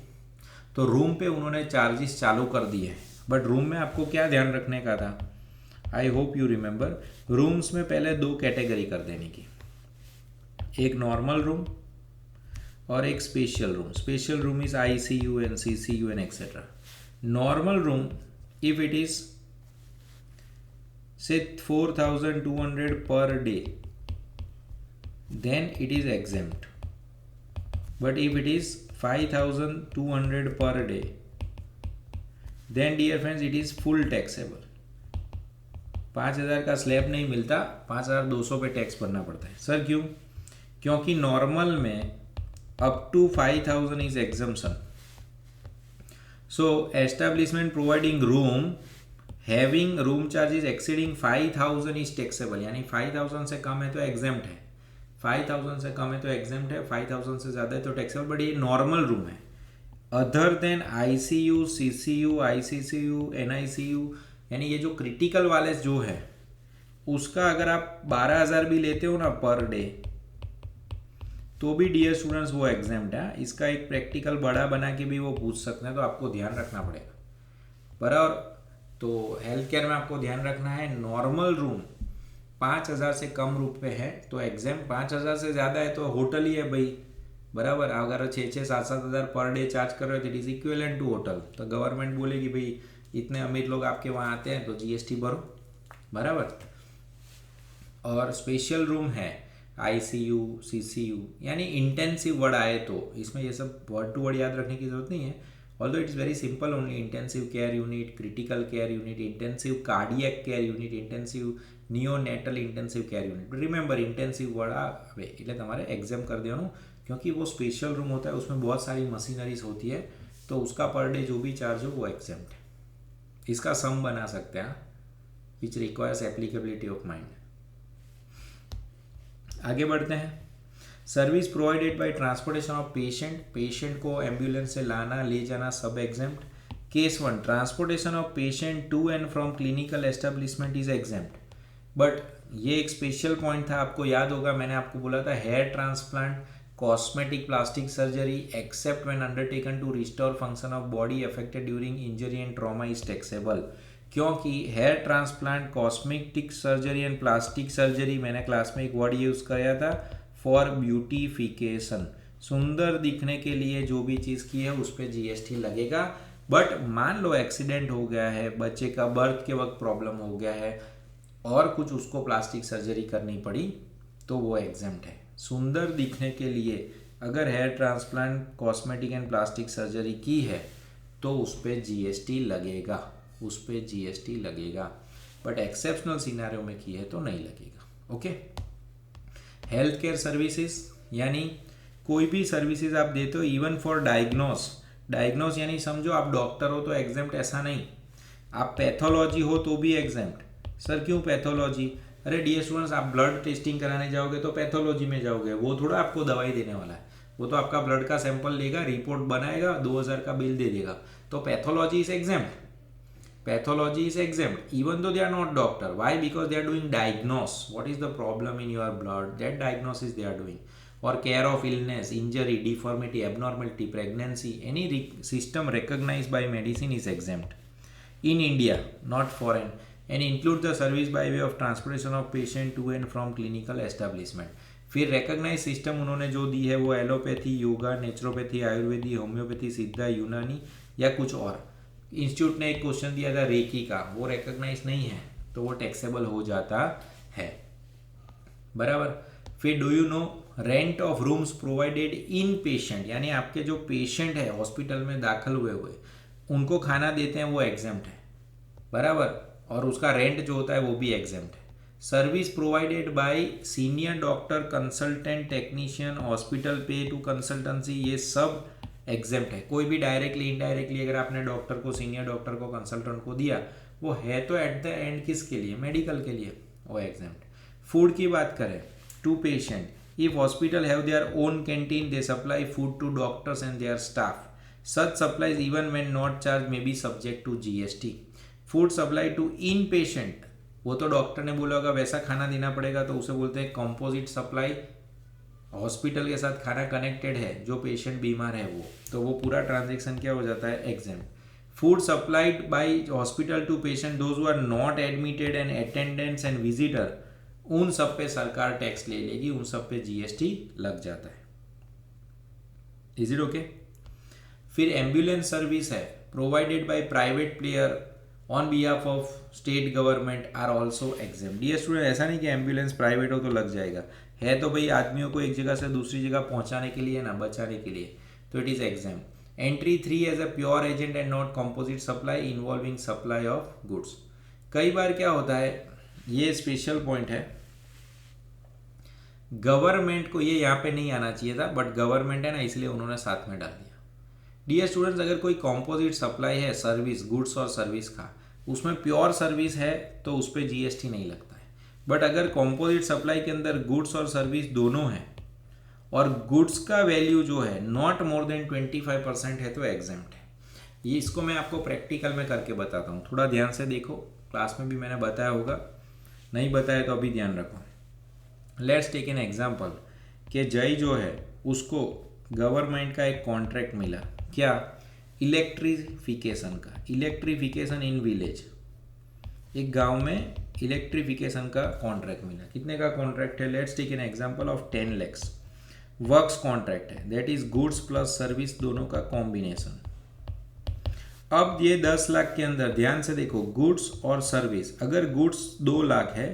तो रूम पे उन्होंने चार्जेस चालू कर दिए हैं, बट रूम में आपको क्या ध्यान रखने का था, आई होप यू रिमेंबर, रूम्स में पहले 2 कैटेगरी कर देने की, एक नॉर्मल रूम और एक special room. Special room is ICU and CCU and etcetera. Normal room if it is say 4,200 per day, then it is exempt, but if it is 5,200 per day, then dear friends it is full taxable। 5,000 का स्लैब नहीं मिलता, 5,200 पे टैक्स भरना पड़ता है। सर क्यों? क्योंकि नॉर्मल में up to 5,000 is exemption, so establishment providing room having room charges exceeding 5,000 is taxable, यानी 5,000 से कम है तो एग्जेम्प्ट है, 5,000 से कम है तो एग्जेम्प्ट है, 5,000 से ज़्यादा है तो टैक्सेबल, बट ये नॉर्मल रूम है। Other than ICU, CCU, ICCU, NICU, यानी ये जो क्रिटिकल वाले जो है उसका अगर आप 12,000 भी लेते हो ना पर डे, तो भी डियर स्टूडेंट्स वो एग्जाम्ड है। इसका एक प्रैक्टिकल बड़ा बना के भी वो पूछ सकते हैं, तो आपको ध्यान रखना पड़ेगा बराबर। तो हेल्थ केयर में आपको ध्यान रखना है नॉर्मल रूम 5,000 से कम रुपए है तो एग्जाम, 5,000 से ज़्यादा है तो होटल ही है भाई बराबर। अगर 6,000 7,000 7,000 पर डे चार्ज कर रहे हो तो it is equivalent to hotel. तो गवर्नमेंट बोलेगी भाई इतने अमीर लोग आपके वहाँ आते हैं तो जीएसटी भरो बराबर। और स्पेशल रूम है आईसीयू, सीसीयू, यानी इंटेंसिव वर्ड आए तो इसमें ये सब वर्ड टू वर्ड याद रखने की जरूरत नहीं है। Although it's very simple only, intensive care unit, critical care unit, intensive cardiac care unit, intensive neonatal intensive care unit. Remember intensive word આવે એટલે તમારે एग्जाम कर देना, क्योंकि वो स्पेशल रूम होता है उसमें बहुत सारी मशीनरीज होती है तो उसका पर डे जो भी चार्ज हो वो एग्जाम्प्ट है। इसका सम बना सकते हैं which requires applicability of mind. आगे बढ़ते हैं। Service provided by transportation of patient, patient को एम्बुलेंस से लाना ले जाना सब exempt. Case 1 transportation of patient to and from clinical establishment is exempt. But ये एक स्पेशल पॉइंट था, आपको याद होगा मैंने आपको बोला था hair transplant, cosmetic plastic surgery except when undertaken to restore function of body affected during injury and trauma is taxable. क्योंकि hair transplant, cosmetic surgery and plastic surgery, मैंने क्लास में एक वर्ड यूज़ किया था फॉर ब्यूटिफिकेशन, सुंदर दिखने के लिए जो भी चीज़ की है उस पर जीएसटी लगेगा। बट मान लो एक्सीडेंट हो गया है, बच्चे का बर्थ के वक्त प्रॉब्लम हो गया है और कुछ उसको प्लास्टिक सर्जरी करनी पड़ी तो वो एग्जाम्प्ट है। सुंदर दिखने के लिए अगर hair transplant, cosmetic and plastic surgery की है तो उस पर जीएसटी लगेगा, उस पर जीएसटी लगेगा। बट एक्सेप्शनल सिनेरियो में की है तो नहीं लगेगा। ओके। हेल्थ केयर सर्विसेज यानी कोई भी सर्विसेज आप देते हो, इवन फॉर डायग्नोस यानी समझो आप डॉक्टर हो तो एग्जाम्प्ट, ऐसा नहीं। आप पैथोलॉजी हो तो भी एग्जाम्प्ट। सर क्यों पैथोलॉजी? अरे डियर स्टूडेंट्स, आप ब्लड टेस्टिंग कराने जाओगे तो पैथोलॉजी में जाओगे, वो थोड़ा आपको दवाई देने वाला है, वो तो आपका ब्लड का सैंपल लेगा, रिपोर्ट बनाएगा, 2,000 का बिल दे देगा। तो pathology is exempt, pathology is exempt even though they are not doctor. Why? Because they are doing diagnose what is the problem in your blood, that diagnosis they are doing, or care of illness, injury, deformity, abnormality, pregnancy, any system recognized by medicine is exempt in India, not foreign, and include the service by way of transportation of patient to and from clinical establishment। फिर रिकग्नाइज सिस्टम उन्होंने जो दी है वो एलोपैथी, योगा, नेचुरोपैथी, आयुर्वेदी, होम्योपैथी, सिद्धा, यूनानी या कुछ और। इंस्टीट्यूट ने एक क्वेश्चन दिया था रेकी का, वो रिकॉग्नाइज नहीं है तो वो टैक्सेबल हो जाता है बराबर। फिर do you know rent of rooms provided in patient, यानी आपके जो पेशेंट है हॉस्पिटल में दाखिल हुए उनको खाना देते हैं वो एग्जाम्प्ट है बराबर, और उसका रेंट जो होता है वो भी एग्जाम्प्ट है। Service provided bye senior doctor, consultant, technician, hospital पे टू कंसल्टेंसी, ये सब एग्जाम्प्ट है। कोई भी डायरेक्टली इनडायरेक्टली अगर आपने डॉक्टर को, सीनियर डॉक्टर को, कंसल्टेंट को दिया, वो है तो एट द एंड किसके लिए? मेडिकल के लिए, वो एग्जाम्प्ट। फूड की बात करें, to patient, if hospital have their own canteen they supply food to doctors and their staff, such supplies even when not charge may be subject to GST. Food supply to in patient, वो तो डॉक्टर ने बोला होगा वैसा खाना देना पड़ेगा तो उसे बोलते हैं कंपोजिट सप्लाई। हॉस्पिटल के साथ खाना कनेक्टेड है, जो पेशेंट बीमार है वो, तो वो पूरा ट्रांजेक्शन क्या हो जाता है? Exempt. Food supplied by hospital to patient those who are not admitted and attendants and visitor, उन सब पे सरकार टैक्स ले लेगी, उन सब पे जीएसटी लग जाता है। Is it okay? फिर एम्बुलेंस सर्विस है provided by private player on behalf of state government are also exempt. Dear student, ऐसा नहीं कि एम्बुलेंस प्राइवेट हो तो लग जाएगा, है तो भाई आदमियों को एक जगह से दूसरी जगह पहुंचाने के लिए ना, बचाने के लिए, तो it is exempt. Entry 3 as a pure agent and not composite supply involving supply of goods. कई बार क्या होता है, ये स्पेशल पॉइंट है, गवर्नमेंट को ये यहाँ पे नहीं आना चाहिए था बट गवर्नमेंट है ना, इसलिए उन्होंने साथ में डाल दिया। डियर स्टूडेंट्स, अगर कोई कंपोजिट सप्लाई है सर्विस, गुड्स और सर्विस का, उसमें प्योर सर्विस है तो उस पर जीएसटी नहीं लगता है। बट अगर कंपोजिट सप्लाई के अंदर गुड्स और सर्विस दोनों हैं और गुड्स का वैल्यू जो है नॉट मोर देन 25% है तो एग्जाम्प्ट है। ये इसको मैं आपको प्रैक्टिकल में करके बताता हूँ, थोड़ा ध्यान से देखो, क्लास में भी मैंने बताया होगा, नहीं बताया तो अभी ध्यान रखो। लेट्स टेक एन एग्जाम्पल कि जय जो है उसको गवर्नमेंट का एक कॉन्ट्रैक्ट मिला, क्या, इलेक्ट्रिफिकेशन का, इलेक्ट्रिफिकेशन इन विलेज, एक गांव में इलेक्ट्रिफिकेशन का कॉन्ट्रैक्ट मिला। कितने का कॉन्ट्रैक्ट है? Let's take an example of 10 lakhs works contract है, that is goods plus service दोनों का कॉम्बिनेशन। अब ये 10 लाख के अंदर ध्यान से देखो, गुड्स और सर्विस, अगर गुड्स 2 लाख है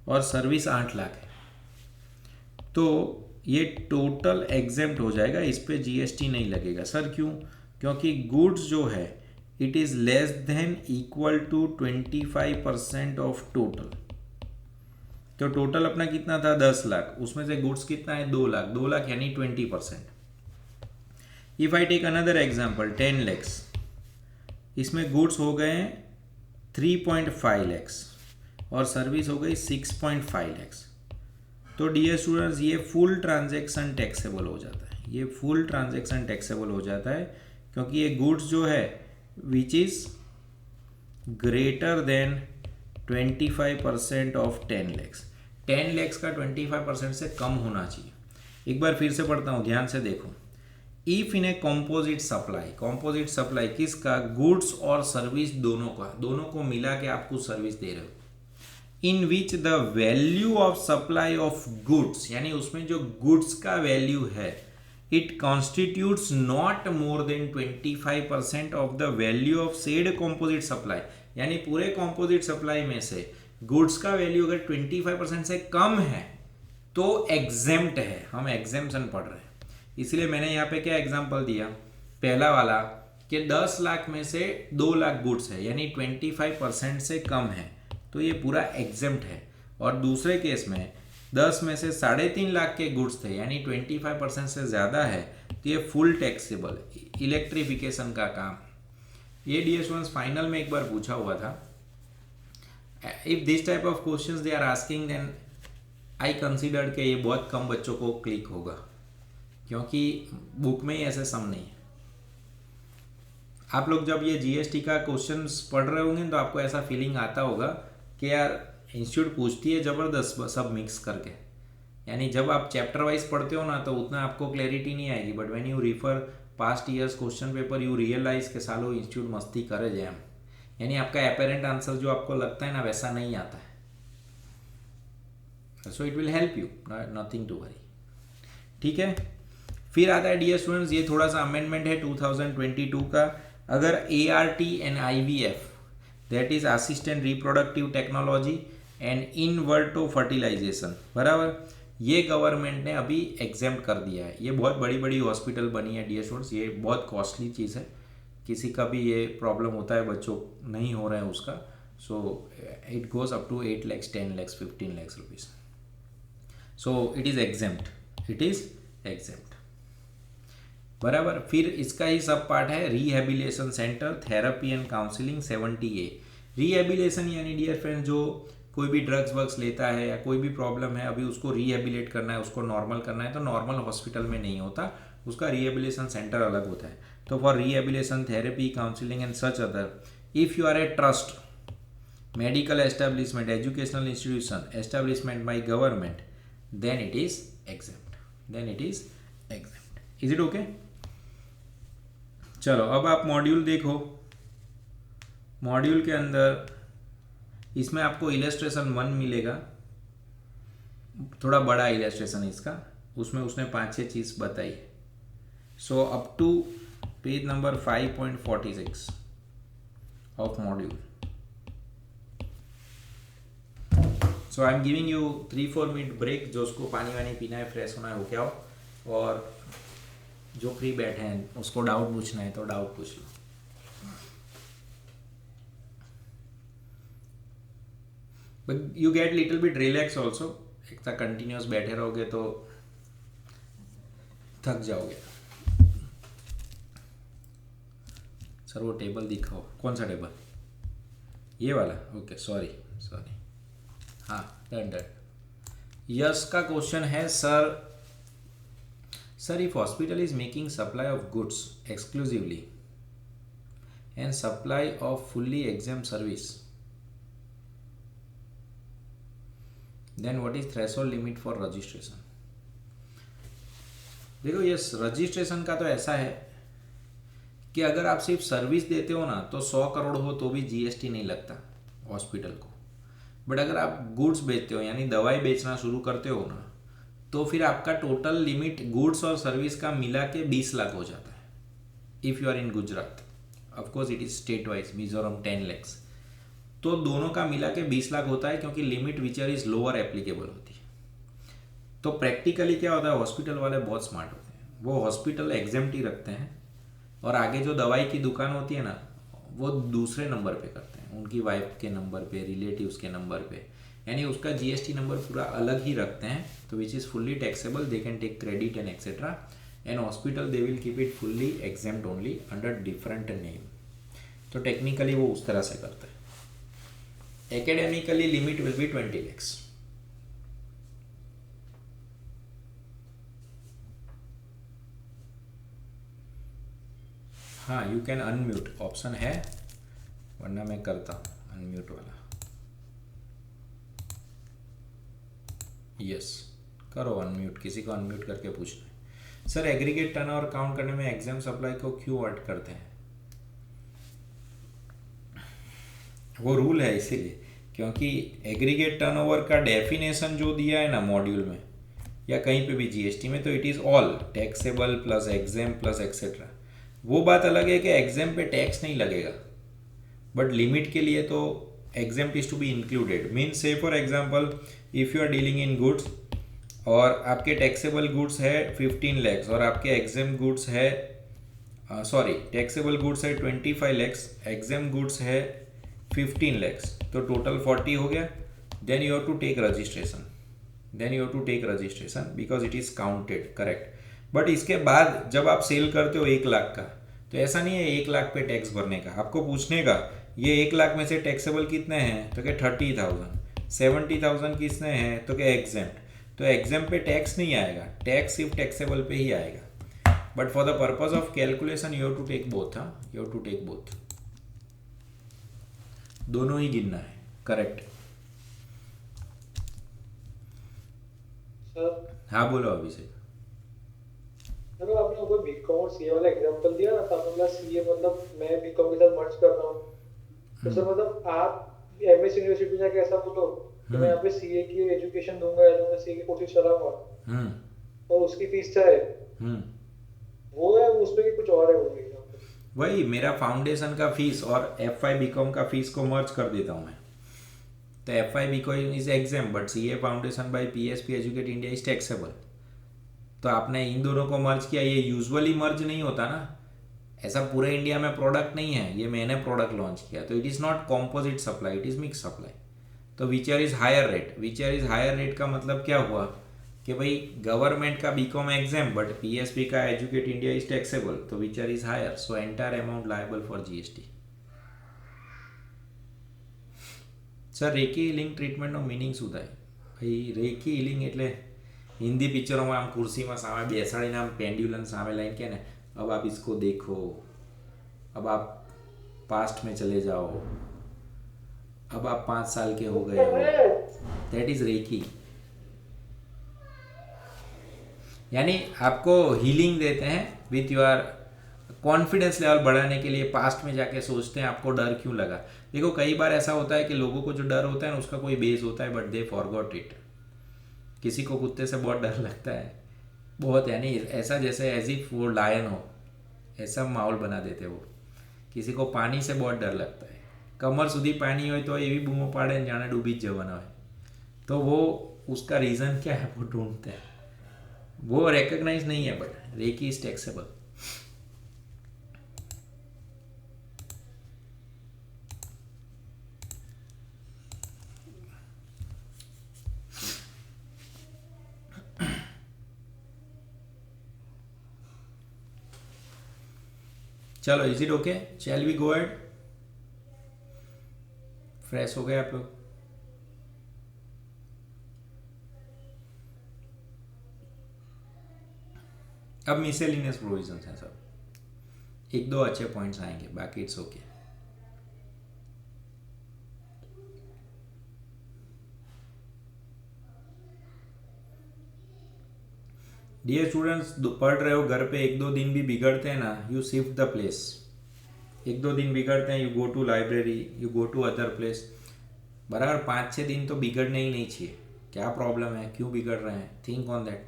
और सर्विस 8 लाख है तो ये टोटल एग्जेम्प्ट हो जाएगा, इस पे जीएसटी नहीं लगेगा। सर क्यों? क्योंकि गुड्स जो है it is less than equal to 25% of total. तो टोटल अपना कितना था? 10 लाख, उसमें से गुड्स कितना है? 2 लाख, 2 लाख यानी 20%। If I take another example 10 lakhs, इसमें गुड्स हो गए 3.5 lakhs और सर्विस हो गई 6.5 lakhs। तो डियर स्टूडेंट्स ये फुल ट्रांजैक्शन टैक्सेबल हो जाता है, ये फुल ट्रांजैक्शन टैक्सेबल हो जाता है, क्योंकि ये गुड्स जो है which is greater than 25% of 10 lakhs। 10 lakhs का 25% से कम होना चाहिए। एक बार फिर से पढ़ता हूँ, ध्यान से देखो। If in A composite supply, composite supply किसका? गुड्स और सर्विस दोनों का, दोनों को मिला के आप कुछ सर्विस दे रहे हो, in which the value of supply of goods, यानी उसमें जो गुड्स का वैल्यू है, it constitutes not more than 25% of the value of said composite supply, यानी पूरे कॉम्पोजिट सप्लाई में से गुड्स का वैल्यू अगर 25% से कम है तो एग्जेम्प्ट है। हम एग्जेम्पशन पढ़ रहे हैं, इसलिए मैंने यहाँ पे क्या एग्जांपल दिया, पहला वाला कि 10 लाख में से 2 लाख गुड्स है, यानी 25% से कम है, तो ये पूरा एग्जेम्प्ट है। और दूसरे केस में 10 में से 3.5 लाख के गुड्स थे, यानी 25% से ज़्यादा है, तो ये फुल टैक्सेबल, इलेक्ट्रिफिकेशन का काम। ये डियर स्टूडेंट्स फाइनल में एक बार पूछा हुआ था। If this type of questions they are asking, then I consider कि ये बहुत कम बच्चों को क्लिक होगा, क्योंकि बुक में ही ऐसे सम नहीं है। आप लोग जब ये जीएसटी का क्वेश्चंस पढ़ रहे होंगे तो आपको ऐसा फीलिंग आता होगा कि यार इंस्टीट्यूट पूछती है ज़बरदस्त सब मिक्स करके, यानी जब आप चैप्टर वाइज पढ़ते हो ना तो उतना आपको क्लैरिटी नहीं आएगी, but when you refer past years question paper you realise के सालों इंस्टीट्यूट मस्ती करे जैम, यानी आपका अपेरेंट आंसर जो आपको लगता है ना वैसा नहीं आता है। So it will help you, nothing to worry. ठीक है, फिर आता है डियर स्टूडेंट्स, ये थोड़ा सा अमेंडमेंट है 2022 का। अगर ART and IVF, that is assistant reproductive technology and in वर्टो फर्टिलाइजेशन, बराबर, ये गवर्नमेंट ने अभी एग्जेम्प्ट कर दिया है। ये बहुत बड़ी बड़ी हॉस्पिटल बनी है डियर स्टूडेंट्स, ये बहुत कॉस्टली चीज़ है, किसी का भी ये प्रॉब्लम होता है, बच्चों नहीं हो रहे हैं उसका, so it goes up to 8 lakhs, 10 lakhs, 15 lakhs rupees. So it is exempt, it is exempt, बराबर। फिर इसका ही सब पार्ट है rehabilitation centre, therapy and counselling 70A। Rehabilitation यानी डियर फ्रेंड जो कोई भी ड्रग्स वग्स लेता है या कोई भी प्रॉब्लम है, अभी उसको रिहेबिलिटेट करना है, उसको नॉर्मल करना है, तो नॉर्मल हॉस्पिटल में नहीं होता, उसका रिहेबिलिटेशन सेंटर अलग होता है। तो for rehabilitation, therapy, counselling and such other, if you are a trust, medical establishment, educational institution establishment by government, then it is exempt, then it is exempt. Is it okay? चलो अब आप मॉड्यूल देखो। मॉड्यूल के अंदर इसमें आपको इलस्ट्रेशन 1 मिलेगा, थोड़ा बड़ा इलस्ट्रेशन इसका, उसमें उसने 5-6 चीज़ बताई। So up to page number 5.46 of module. So I am giving you 3-4 minute break, जो उसको पानी वानी पीना है, फ्रेश होना है, हो क्या हो, और जो फ्री बैठे हैं उसको डाउट पूछना है तो डाउट पूछ लो। But you get little bit relax also, एक साथ कंटिन्यूस बैठे रहोगे तो थक जाओगे। सर वो टेबल दिखाओ, कौन सा टेबल? ये वाला? Okay, sorry. हाँ, डन। यस का क्वेश्चन है, sir if hospital is making supply of goods exclusively and supply of fully exempt service, then what is threshold limit for registration? देखो ये रजिस्ट्रेशन का तो ऐसा है कि अगर आप सिर्फ सर्विस देते हो ना तो 100 करोड़ हो तो भी जीएसटी नहीं लगता हॉस्पिटल को। बट अगर आप गुड्स बेचते हो यानी दवाई बेचना शुरू करते हो ना तो फिर आपका टोटल लिमिट गुड्स और सर्विस का मिला के 20 लाख हो जाता है if you are in Gujarat. Of course it is state wise, Mizoram 10 lakhs। तो दोनों का मिला के 20 लाख होता है क्योंकि लिमिट विचर इज लोअर एप्लीकेबल होती है। तो प्रैक्टिकली क्या होता है, हॉस्पिटल वाले बहुत स्मार्ट होते हैं, वो हॉस्पिटल एग्जेम्प्ट ही रखते हैं और आगे जो दवाई की दुकान होती है ना वो दूसरे नंबर पे करते हैं, उनकी वाइफ के नंबर पे, रिलेटिव्स के नंबर पे, यानी उसका जीएसटी नंबर पूरा अलग ही रखते हैं। तो which is fully taxable, they can take credit and etcetera. And hospital they will keep it fully exempt only under different name. तो टेक्निकली वो उस तरह से करते हैं। Academically limit will be 20 lakhs। हाँ, यू कैन अनम्यूट ऑप्शन है, वरना मैं करता हूँ अनम्यूट वाला। यस, करो अनम्यूट, किसी को अनम्यूट करके पूछना है। सर एग्रीगेट टर्नओवर काउंट करने में एग्जाम सप्लाई को क्यों ऐड करते हैं? वो रूल है इसीलिए, क्योंकि एग्रीगेट टर्नओवर का डेफिनेशन जो दिया है ना मॉड्यूल में या कहीं पे भी जीएसटी में, तो it is all taxable plus exam plus etcetera. वो बात अलग है कि एग्जाम पे टैक्स नहीं लगेगा, बट लिमिट के लिए तो exempt is to be included. Means से for example if you are dealing in goods और आपके टैक्सेबल गुड्स है 15 lakhs और आपके एग्जाम गुड्स है टैक्सेबल गुड्स है 25 lakhs, एग्जाम गुड्स है 15 lakhs, तो टोटल 40 हो गया। Then you have to take registration, because it is counted, correct. But इसके बाद जब आप सेल करते हो 1 लाख का, तो ऐसा नहीं है 1 लाख पे टैक्स भरने का, आपको पूछने का ये 1 लाख में से टैक्सेबल कितने हैं, तो क्या 30,000, 70,000 किसने हैं, तो क्या एग्जेम्प्ट। तो एग्जाम पे टैक्स नहीं आएगा, टैक्स सिर्फ टैक्सेबल पे ही आएगा। But for the purpose of calculation you have to take both. हाँ, you have to take both, दोनों ही गिनना है, करेक्ट। सर हाँ बोलो अभिषेक। सर आपने ऊपर बीकॉम और सीए वाला एग्जांपल दिया ना, तो आपने बोला सीए मतलब मैं बीकॉम के साथ मर्ज कर रहा हूँ। तो सर मतलब आप एमएस यूनिवर्सिटी में जाके ऐसा बोलो कि मैं हम्म यहाँ पे सीए की एजुकेशन दूंगा या तो मैं सीए की कोर्सेज चलाऊंगा हम्म और उसकी फीस क्या है, हम्म वो है उसमें की कुछ और है वो एग्जांपल? वही मेरा फाउंडेशन का फीस और एफ आई बी कॉम का फीस को मर्ज कर देता हूँ मैं। तो F I B com is exam but C A foundation by P S P educate India is taxable. तो आपने इन दोनों को मर्ज किया, ये यूजुअली मर्ज नहीं होता ना, ऐसा पूरे इंडिया में प्रोडक्ट नहीं है, ये मैंने प्रोडक्ट लॉन्च किया, तो it is not composite supply, it is mix supply. तो whichever is higher rate, whichever is higher rate का मतलब क्या हुआ कि भाई गवर्नमेंट का बीकॉम एग्जाम बट पीएसपी का एजुकेट इंडिया इज टैक्सेबल, तो whichever is higher, so entire amount liable for GST. Sir reiki healing ટ્રીટમેન્ટનો મિનિંગ શું થાય? ભાઈ રેકી હિલિંગ એટલે હિન્દી પિક્ચરોમાં આમ ખુરશીમાં સામે બેસાડીને આમ પેન્ડ્યુલમ સામે લાઈને કે ને अब आप इसको देखो, अब आप पास्ट में चले जाओ, अब आप 5 साल के हो गए हो, दैट इज रेकी। यानी आपको हीलिंग देते हैं विथ योर कॉन्फिडेंस लेवल बढ़ाने के लिए। पास्ट में जाके सोचते हैं आपको डर क्यों लगा। देखो कई बार ऐसा होता है कि लोगों को जो डर होता है ना उसका कोई बेस होता है बट दे फॉरगॉट इट। किसी को कुत्ते से बहुत डर लगता है, बहुत, यानी ऐसा जैसे एज इफ वो लायन हो, ऐसा माहौल बना देते वो। किसी को पानी से बहुत डर लगता है, कमर સુધી पानी हो तो એવી બૂમો પાડે ને જાણે ડૂબી જ જવાના હોય, तो वो उसका रीज़न क्या है वो ढूंढते हैं, वो रिकग्नाइज नहीं है बट रेकी इज टैक्सेबल। चलो is it okay, shall we go ahead? Fresh हो गए आप लोग? अब मिसेलिनियस प्रोविजंस हैं सब, एक दो अच्छे पॉइंट्स आएंगे, बाकी इट्स ओके। डियर स्टूडेंट्स, पढ़ रहे हो घर पे, 1-2 दिन भी बिगड़ते हैं ना, यू शिफ्ट द प्लेस। 1-2 दिन बिगड़ते हैं, you go to library, you go to other place. बराबर 5-6 दिन तो बिगड़ने ही नहीं चाहिए। क्या प्रॉब्लम है, क्यों बिगड़ रहे हैं, think on that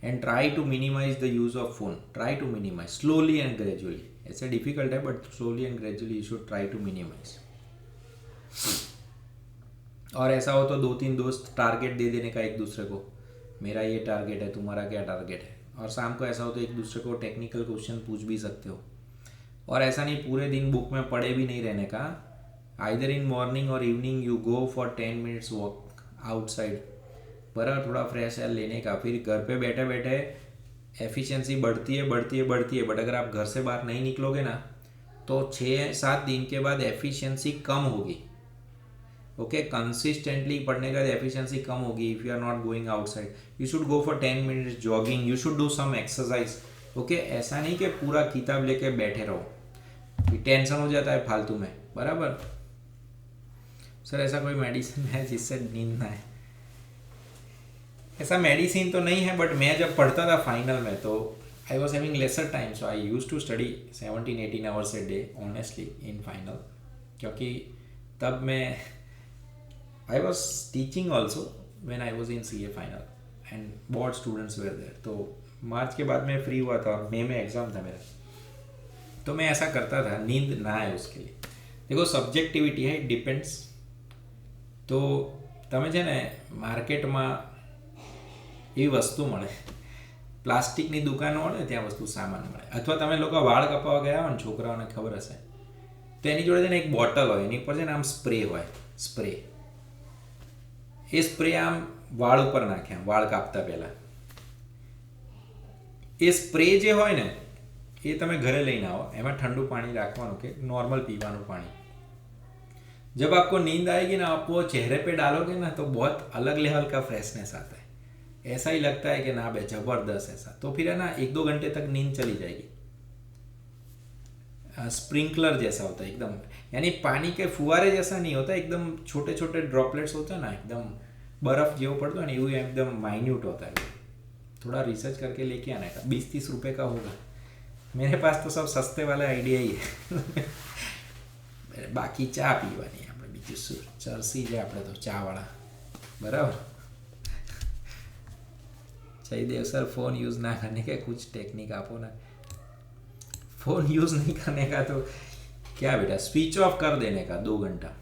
and try to minimise the use of phone. Try to minimise slowly and gradually. ऐसे डिफिकल्ट है but slowly and gradually you should try to minimise. और ऐसा हो तो 2-3 दोस्त टारगेट दे देने का एक दूसरे को, मेरा ये टारगेट है, तुम्हारा क्या टारगेट है। और शाम को ऐसा हो तो एक दूसरे को टेक्निकल क्वेश्चन पूछ भी सकते हो। और ऐसा नहीं पूरे दिन बुक में पढ़े भी नहीं रहने का। आइदर इन मॉर्निंग और evening you go for 10 minutes walk outside, बराबर थोड़ा फ्रेश एयर लेने का। फिर घर पे बैठे बैठे एफिशिएंसी बढ़ती है बढ़ती है बढ़ती है, बट अगर आप घर से बाहर नहीं निकलोगे ना तो 6-7 दिन के बाद एफिशिएंसी कम होगी। ओके, कंसिस्टेंटली पढ़ने का एफिशिएंसी कम होगी if you are not going outside. You should go for 10 minutes jogging, you should do some exercise. Okay, ऐसा नहीं कि पूरा किताब लेके बैठे रहो, टेंशन हो जाता है फालतू में। बराबर सर, ऐसा कोई मेडिसिन है जिससे नींद ना आए? ऐसा मेडिसिन तो नहीं है, बट मैं जब पढ़ता था फाइनल में तो I was having lesser time, so I use to study 17-18 hours a day honestly in final. क्योंकि तब मैं I was teaching also when I was in CA final and board students were there. तो मार्च के बाद मैं फ्री हुआ था, मई में एग्ज़ाम था मेरा, तो मैं ऐसा करता था नींद ना आए उसके लिए। देखो सब्जेक्टिविटी है, इट डिपेंड्स। तो તમે છે ને માર્કેટમાં એવી વસ્તુ મળે, પ્લાસ્ટિકની દુકાનો હોય ને ત્યાં વસ્તુ સામાન મળે, અથવા તમે લોકો વાળ કપાવવા ગયા હોય ને, છોકરાઓને ખબર હશે, તો એની જોડે છે ને એક બોટલ હોય, એની ઉપર છે ને આમ સ્પ્રે હોય, સ્પ્રે, એ સ્પ્રે આમ વાળ ઉપર નાખે, આમ વાળ કાપતા પહેલાં એ સ્પ્રે જે હોય ને એ તમે ઘરે લઈને આવો, એમાં ઠંડુ પાણી રાખવાનું કે નોર્મલ પીવાનું પાણી। जब आपको नींद आएगी ना, आप वो चेहरे पे डालोगे ना तो बहुत अलग लेवल का फ्रेशनेस आता है, ऐसा ही लगता है कि ना बे जबरदस्त ऐसा। तो फिर है ना 1-2 घंटे तक नींद चली जाएगी। स्प्रिंकलर जैसा होता है एकदम, यानी पानी के फुहारे जैसा नहीं होता, एकदम छोटे छोटे ड्रॉपलेट्स होते हैं ना, एकदम बर्फ जो पड़ता है ना, वो एकदम माइन्यूट होता है। थोड़ा रिसर्च करके लेके आने का, 20-30 रुपये का होगा। मेरे पास तो सब सस्ते वाला आइडिया ही है। बाकी चा पीवानी આપણે, બીજું શું, ચરસી છે આપણે તો ચાવાળા, બરાબર। जयदेव सर, फ़ोन यूज़ ना करने का कुछ टेक्निक आपो ना। फ़ोन यूज़ नहीं करने का तो क्या बेटा, स्विच ऑफ कर देने का 2 घंटा,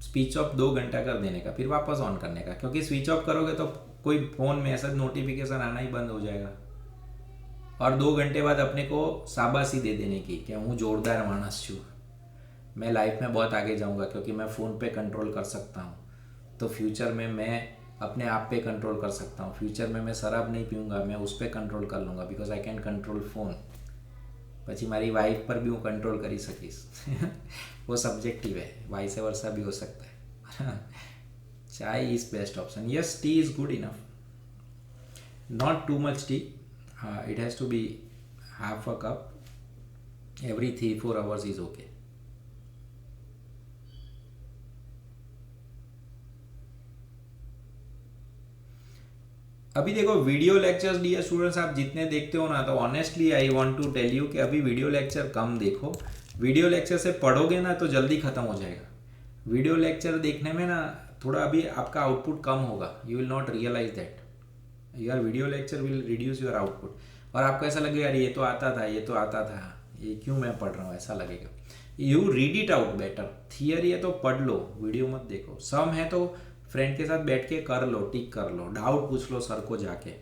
स्विच ऑफ 2 घंटा कर देने का, फिर वापस ऑन करने का। क्योंकि स्विच ऑफ करोगे तो कोई फ़ोन में ऐसा नोटिफिकेशन आना ही बंद हो जाएगा। और 2 घंटे बाद अपने को शाबाशी दे देने की कि हूँ जोरदार मानस छूँ, मैं लाइफ में बहुत आगे जाऊँगा क्योंकि मैं फ़ोन पे कंट्रोल कर सकता हूँ। तो फ्यूचर में मैं अपने आप पे कंट्रोल कर सकता हूँ। फ्यूचर में मैं शराब नहीं पीऊँगा, मैं उस पर कंट्रोल कर लूँगा, because I can control phone. પછી મારી વાइफ पर भी હું कंट्रोल કરી શકીશ। वो सब्जेक्टिव है, वाइस वर्सा भी हो सकता है। चाय is best option. Yes, T is good enough, not too much T. It has to be half a cup every 3-4 hours is okay. अभी देखो वीडियो लेक्चर्स डियर स्टूडेंट्स आप जितने देखते हो ना, तो honestly I want to tell you कि अभी वीडियो लेक्चर कम देखो। वीडियो लेक्चर से पढ़ोगे ना तो जल्दी ख़त्म हो जाएगा। वीडियो लेक्चर देखने में ना थोड़ा अभी आपका आउटपुट कम होगा, you will not realise that your video lecture will reduce your output. और आपको ऐसा लगेगा यार ये तो आता था, ये तो आता था, ये क्यों मैं पढ़ रहा हूँ, ऐसा लगेगा। You read it out better. Theory है तो पढ़ लो, वीडियो मत देखो। सम है तो फ्रेंड के साथ बैठ के कर लो, टिक कर लो, डाउट पूछ लो सर को जाके।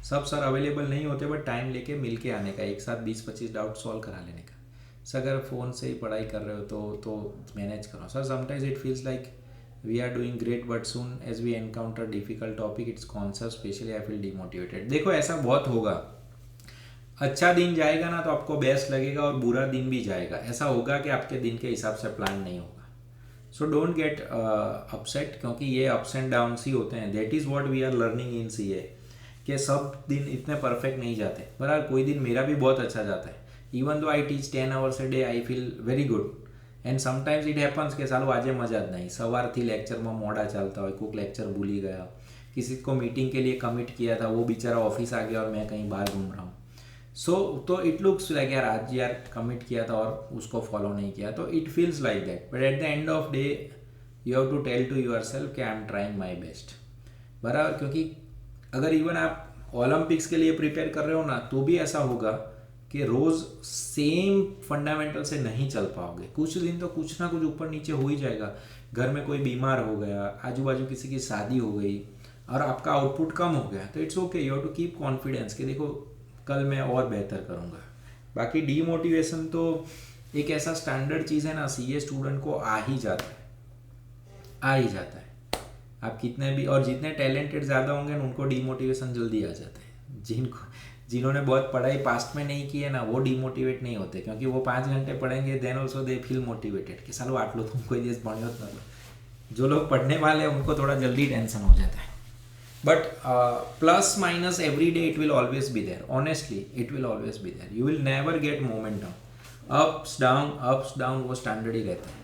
सब सर अवेलेबल नहीं होते, बट टाइम लेके मिल के आने का, एक साथ 20-25 डाउट सॉल्व करा लेने का। सर अगर फ़ोन से ही पढ़ाई कर रहे हो तो मैनेज करो। Sir sometimes it feels like we are doing great but soon as we encounter difficult topic it's concept especially I feel demotivated। देखो ऐसा बहुत होगा, अच्छा दिन जाएगा ना तो आपको बेस्ट लगेगा और बुरा दिन भी जाएगा। ऐसा होगा कि आपके दिन के हिसाब से प्लान नहीं होगा। सो डोंट गेट अपसेट, क्योंकि ये अप्स एंड डाउन्स ही होते हैं। That is what we are learning in CA कि सब दिन इतने परफेक्ट नहीं जाते। बराबर कोई दिन मेरा भी बहुत अच्छा जाता है। Even though I teach 10 hours a day I feel very good. And sometimes it happens કે સાલું આજે મજા જ નહીં, સવારથી લેક્ચરમાં મોડા ચાલતા હોય, કોઈક લેક્ચર ભૂલી ગયા, किसी को मीटिंग के लिए कमिट किया था, वो बेचारा ऑफिस आ गया और मैं कहीं बाहर घूम रहा हूँ। तो इट लुक्स लाइक यार आज यार कमिट किया था और उसको फॉलो नहीं किया, तो it feels like that. But at the end of day you have to tell to yourself कि I am trying my best, बराबर। क्योंकि अगर इवन आप ओलंपिक्स के लिए प्रिपेयर कर रहे हो ना, तो भी ऐसा होगा कि रोज़ सेम फंडामेंटल से नहीं चल पाओगे। कुछ दिन तो कुछ ना कुछ ऊपर नीचे हो ही जाएगा। घर में कोई बीमार हो गया, आजू बाजू किसी की शादी हो गई और आपका आउटपुट कम हो गया, तो it's okay, you have to keep confidence कि देखो कल मैं और बेहतर करूँगा। बाकी डीमोटिवेशन तो एक ऐसा स्टैंडर्ड चीज़ है ना, सीए स्टूडेंट को आ ही जाता है, आ ही जाता है। आप कितने भी और जितने टैलेंटेड ज़्यादा होंगे ना, उनको डीमोटिवेशन जल्दी आ जाता है। जिन्होंने बहुत पढ़ाई पास्ट में नहीं की है ना, वो डीमोटिवेट नहीं होते, क्योंकि वो 5 घंटे पढ़ेंगे, then also they feel motivated कि सालो आटलो तुम कोई देश पढ़ो ना। जो लोग पढ़ने वाले हैं उनको थोड़ा जल्दी टेंशन हो जाता है। But plus minus every day it will always be there, honestly it will always be there, you will never get momentum. Ups down वो स्टैंडर्ड ही रहता है।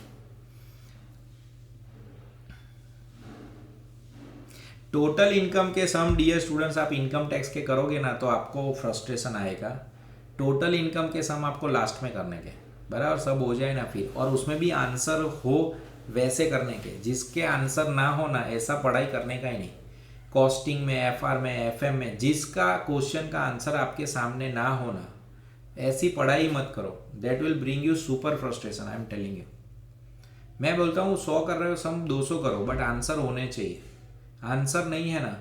टोटल इनकम के सम, डियर स्टूडेंट्स, आप इनकम टैक्स के करोगे ना तो आपको फ्रस्ट्रेशन आएगा। टोटल इनकम के सम आपको लास्ट में करने के, बराबर, सब हो जाए ना फिर, और उसमें भी आंसर हो वैसे करने के जिसके आंसर ना हो ना, ऐसा पढ़ाई करने का ही नहीं। कॉस्टिंग में, एफआर में, एफएम में, जिसका क्वेश्चन का आंसर आपके सामने ना हो ना, ऐसी पढ़ाई मत करो। That will bring you super frustration, I am telling you. मैं बोलता हूँ 100 कर रहे हो सम 200 करो, बट आंसर होने चाहिए। आंसर नहीं है ना,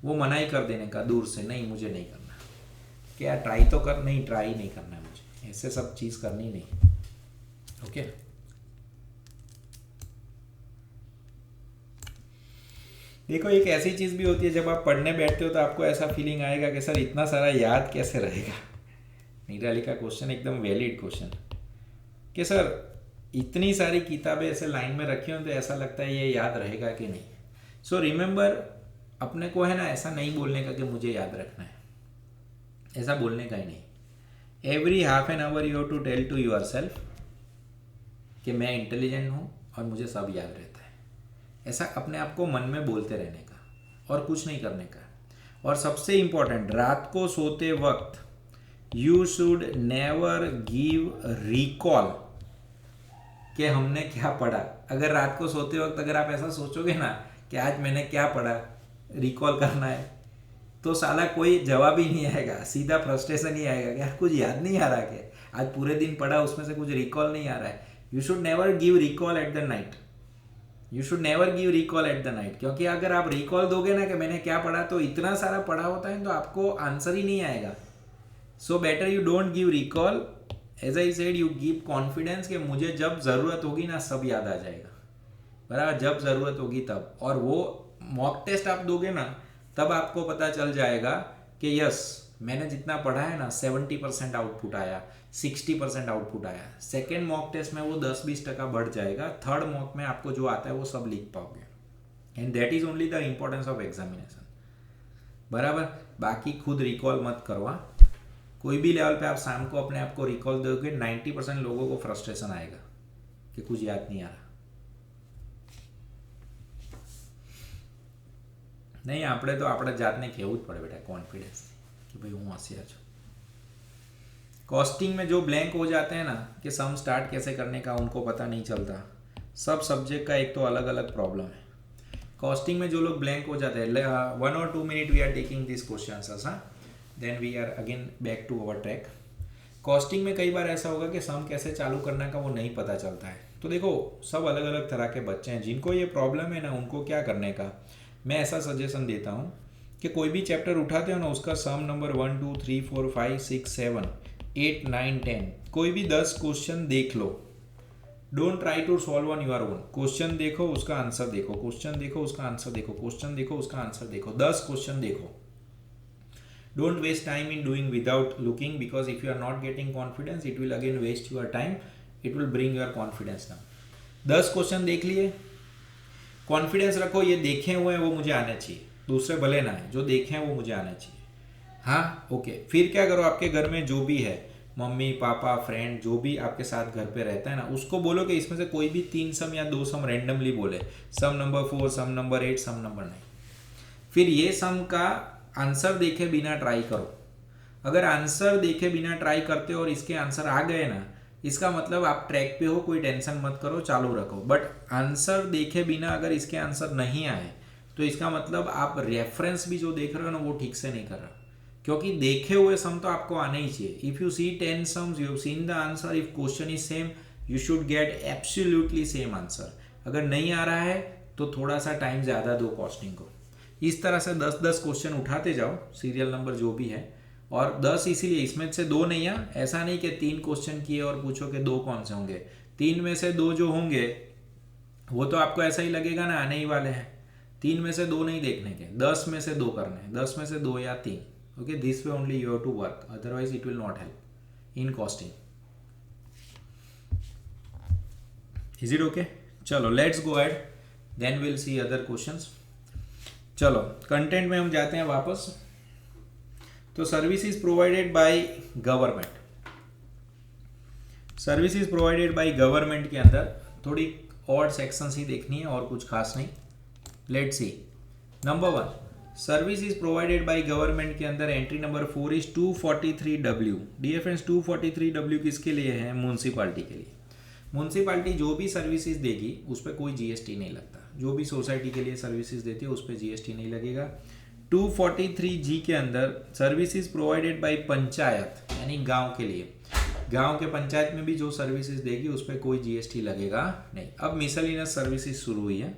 वो मना ही कर देने का दूर से, नहीं मुझे नहीं करना, क्या ट्राई तो कर, नहीं ट्राई नहीं करना है मुझे, ऐसे सब चीज़ करनी नहीं। ओके देखो, एक ऐसी चीज़ भी होती है, जब आप पढ़ने बैठते हो तो आपको ऐसा फीलिंग आएगा कि सर इतना सारा याद कैसे रहेगा। निराली का क्वेश्चन एकदम वैलिड क्वेश्चन, कि सर इतनी सारी किताबें ऐसे लाइन में रखी हो तो ऐसा लगता है ये याद रहेगा कि नहीं। सो रिमेंबर, अपने को है ना ऐसा नहीं बोलने का कि मुझे याद रखना है, ऐसा बोलने का ही नहीं। Every half an hour you have to tell to yourself कि मैं इंटेलिजेंट हूँ और मुझे सब याद रहता है। ऐसा अपने आप को मन में बोलते रहने का और कुछ नहीं करने का। और सबसे इम्पोर्टेंट, रात को सोते वक्त you should never give recall कि हमने क्या पढ़ा। अगर रात को सोते वक्त अगर आप ऐसा सोचोगे ना कि आज मैंने क्या पढ़ा, रिकॉल करना है, तो साला कोई जवाब ही नहीं आएगा, सीधा फ्रस्ट्रेशन ही आएगा कि यार कुछ याद नहीं आ रहा, कि आज पूरे दिन पढ़ा उसमें से कुछ रिकॉल नहीं आ रहा है। You should never give recall at the night, you should never give recall at the night, क्योंकि अगर आप रिकॉल दोगे ना कि मैंने क्या पढ़ा, तो इतना सारा पढ़ा होता है तो आपको आंसर ही नहीं आएगा। So better you don't give recall, as I said you give confidence कि मुझे जब ज़रूरत होगी ना सब याद आ जाएगा, बराबर, जब ज़रूरत होगी तब। और वो मॉक टेस्ट आप दोगे ना, तब आपको पता चल जाएगा कि यस मैंने जितना पढ़ा है ना 70% आउटपुट आया, 60% आउटपुट आया। सेकेंड मॉक टेस्ट में वो 10-20% बढ़ जाएगा, थर्ड मॉक में आपको जो आता है वो सब लिख पाओगे। And that is only the importance of examination, बराबर। बाकी खुद रिकॉल मत करवा, कोई भी लेवल पे आप शाम को अपने आप को रिकॉल दोगे, 90% लोगों को फ्रस्ट्रेशन आएगा कि कुछ याद नहीं आ रहा। नहीं, આપણે તો આપણે જાતને કહેવું જ પડે બેટા कॉन्फिडेंस कि भाई हूँ होशियार છું। कॉस्टिंग में जो ब्लैंक हो जाते हैं ना कि सम स्टार्ट कैसे करने का उनको पता नहीं चलता। सब सब्जेक्ट का एक तो अलग अलग प्रॉब्लम है। कॉस्टिंग में जो लोग ब्लैंक हो जाते हैं, 1 or 2 minutes we are taking this questions, हाँ, then we are again back to our track. Costing में कई बार ऐसा होगा कि सम कैसे चालू करने का वो नहीं पता चलता है। तो देखो, सब अलग अलग तरह के बच्चे हैं, जिनको ये प्रॉब्लम है ना, उनको क्या करने का मैं ऐसा सजेशन देता हूँ कि कोई भी चैप्टर उठाते हो ना, उसका सम नंबर 1 2 3 4 5 6 7 8 9 10 कोई भी 10 क्वेश्चन देख लो। Don't try to solve on your own. Question देखो, उसका आंसर देखो, क्वेश्चन देखो, उसका आंसर देखो, क्वेश्चन देखो, उसका आंसर देखो, 10 क्वेश्चन देखो। Don't waste time in doing without looking, because if you are not getting confidence it will again waste your time, it will bring your confidence down. 10 question देख लिए, कॉन्फिडेंस रखो ये देखे हुए हैं वो मुझे आने चाहिए, दूसरे भले ना है, जो देखे हैं वो मुझे आने चाहिए। हाँ ओके, फिर क्या करो, आपके घर में जो भी है, मम्मी पापा फ्रेंड जो भी आपके साथ घर पे रहता है ना, उसको बोलो कि इसमें से कोई भी 3 सम या 2 सम रैंडमली बोले, सम नंबर 4, सम नंबर 8, सम नंबर 9। फिर ये सम का आंसर देखे बिना ट्राई करो। अगर आंसर देखे बिना ट्राई करते हो और इसके आंसर आ गए ना, इसका मतलब आप ट्रैक पे हो, कोई टेंशन मत करो, चालू रखो। बट आंसर देखे बिना अगर इसके आंसर नहीं आए तो इसका मतलब आप रेफरेंस भी जो देख रहे हो ना वो ठीक से नहीं कर रहे, क्योंकि देखे हुए सम तो आपको आने ही चाहिए। If you see 10 sums, you have seen the answer, if question is same, you should get absolutely same answer. अगर नहीं आ रहा है तो थोड़ा सा टाइम ज़्यादा दो कॉस्टिंग को। इस तरह से 10-10 क्वेश्चन उठाते जाओ, सीरियल नंबर जो भी है, और 10 इसीलिए इसमें से 2 नहीं है, ऐसा नहीं कि 3 क्वेश्चन किए और पूछो कि 2 कौन से होंगे। 3 में से 2 जो होंगे वो तो आपको ऐसा ही लगेगा ना आने ही वाले हैं। 3 में से 2 नहीं देखने के, 10 में से 2 करने हैं, 10 में से 2 या 3। Okay, this way only you have to work, otherwise it will not help in costing. Is it okay? चलो let's go ahead, then will see other questions. चलो कंटेंट में हम जाते हैं वापस। तो services provided by government, services provided by government के अंदर थोड़ी और सेक्शंस ही देखनी है और कुछ खास नहीं। Let's see. Number 1, services provided by government के अंदर entry number 4 is 243W। Dear friends, 243W किसके लिए है? म्यूनसिपालिटी के लिए। म्यूनसिपालिटी जो भी सर्विसेज देगी उस पर कोई जीएसटी नहीं लगता। जो भी सोसाइटी के लिए सर्विसेज देती है उस पर जीएसटी नहीं लगेगा। 243G के अंदर सर्विसेज प्रोवाइडेड बाय पंचायत, यानी गांव के लिए, गांव के पंचायत में भी जो सर्विसेज देगी उस पर कोई जीएसटी लगेगा नहीं। अब मिसलेनियस सर्विसेज शुरू हुई है।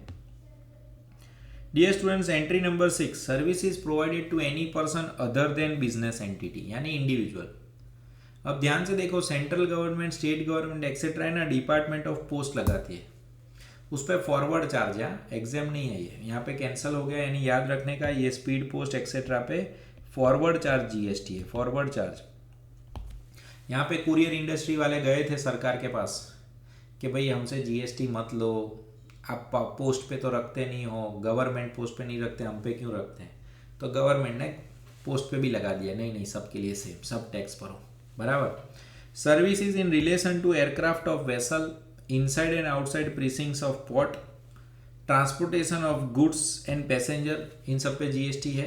Dear students, entry number 6, services provided to any person other than business entity, यानी इंडिविजुअल। अब ध्यान से देखो, central government, state government etcetera है ना, डिपार्टमेंट ऑफ पोस्ट लगाती है, उस पर फॉरवर्ड चार्ज है, एग्जाम नहीं है ये, यहाँ पे कैंसिल हो गया। यानी याद रखने का, ये स्पीड पोस्ट एक्सेट्रा पे फॉरवर्ड चार्ज जीएसटी है, फॉरवर्ड चार्ज। यहाँ पे कुरियर इंडस्ट्री वाले गए थे सरकार के पास कि भाई हमसे जीएसटी मत लो, आप पोस्ट पे तो रखते नहीं हो, गवर्नमेंट पोस्ट पे नहीं रखते, हम पे क्यों रखते हैं? तो गवर्नमेंट ने पोस्ट पे भी लगा दिया, नहीं नहीं सबके लिए सेम, सब टैक्स भरो, बराबर। Services in relation to aircraft of vessel inside and outside precincts of port, transportation of goods and passenger, इन सब पे जीएसटी है।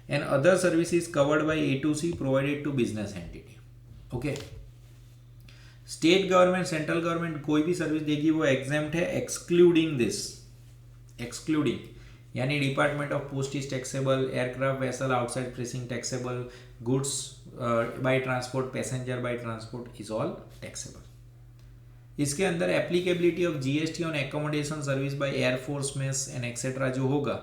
and other services covered by A2C provided to business entity। Okay, state government, central government कोई भी सर्विस देगी वो एग्जेम्प्ट है, एक्सक्लूडिंग दिस, एक्सक्लूडिंग, यानी department of post is taxable, aircraft vessel outside pressing taxable, goods by transport, passenger by transport is all taxable. इसके अंदर applicability of GST on accommodation service by air force mess and etcetera जो होगा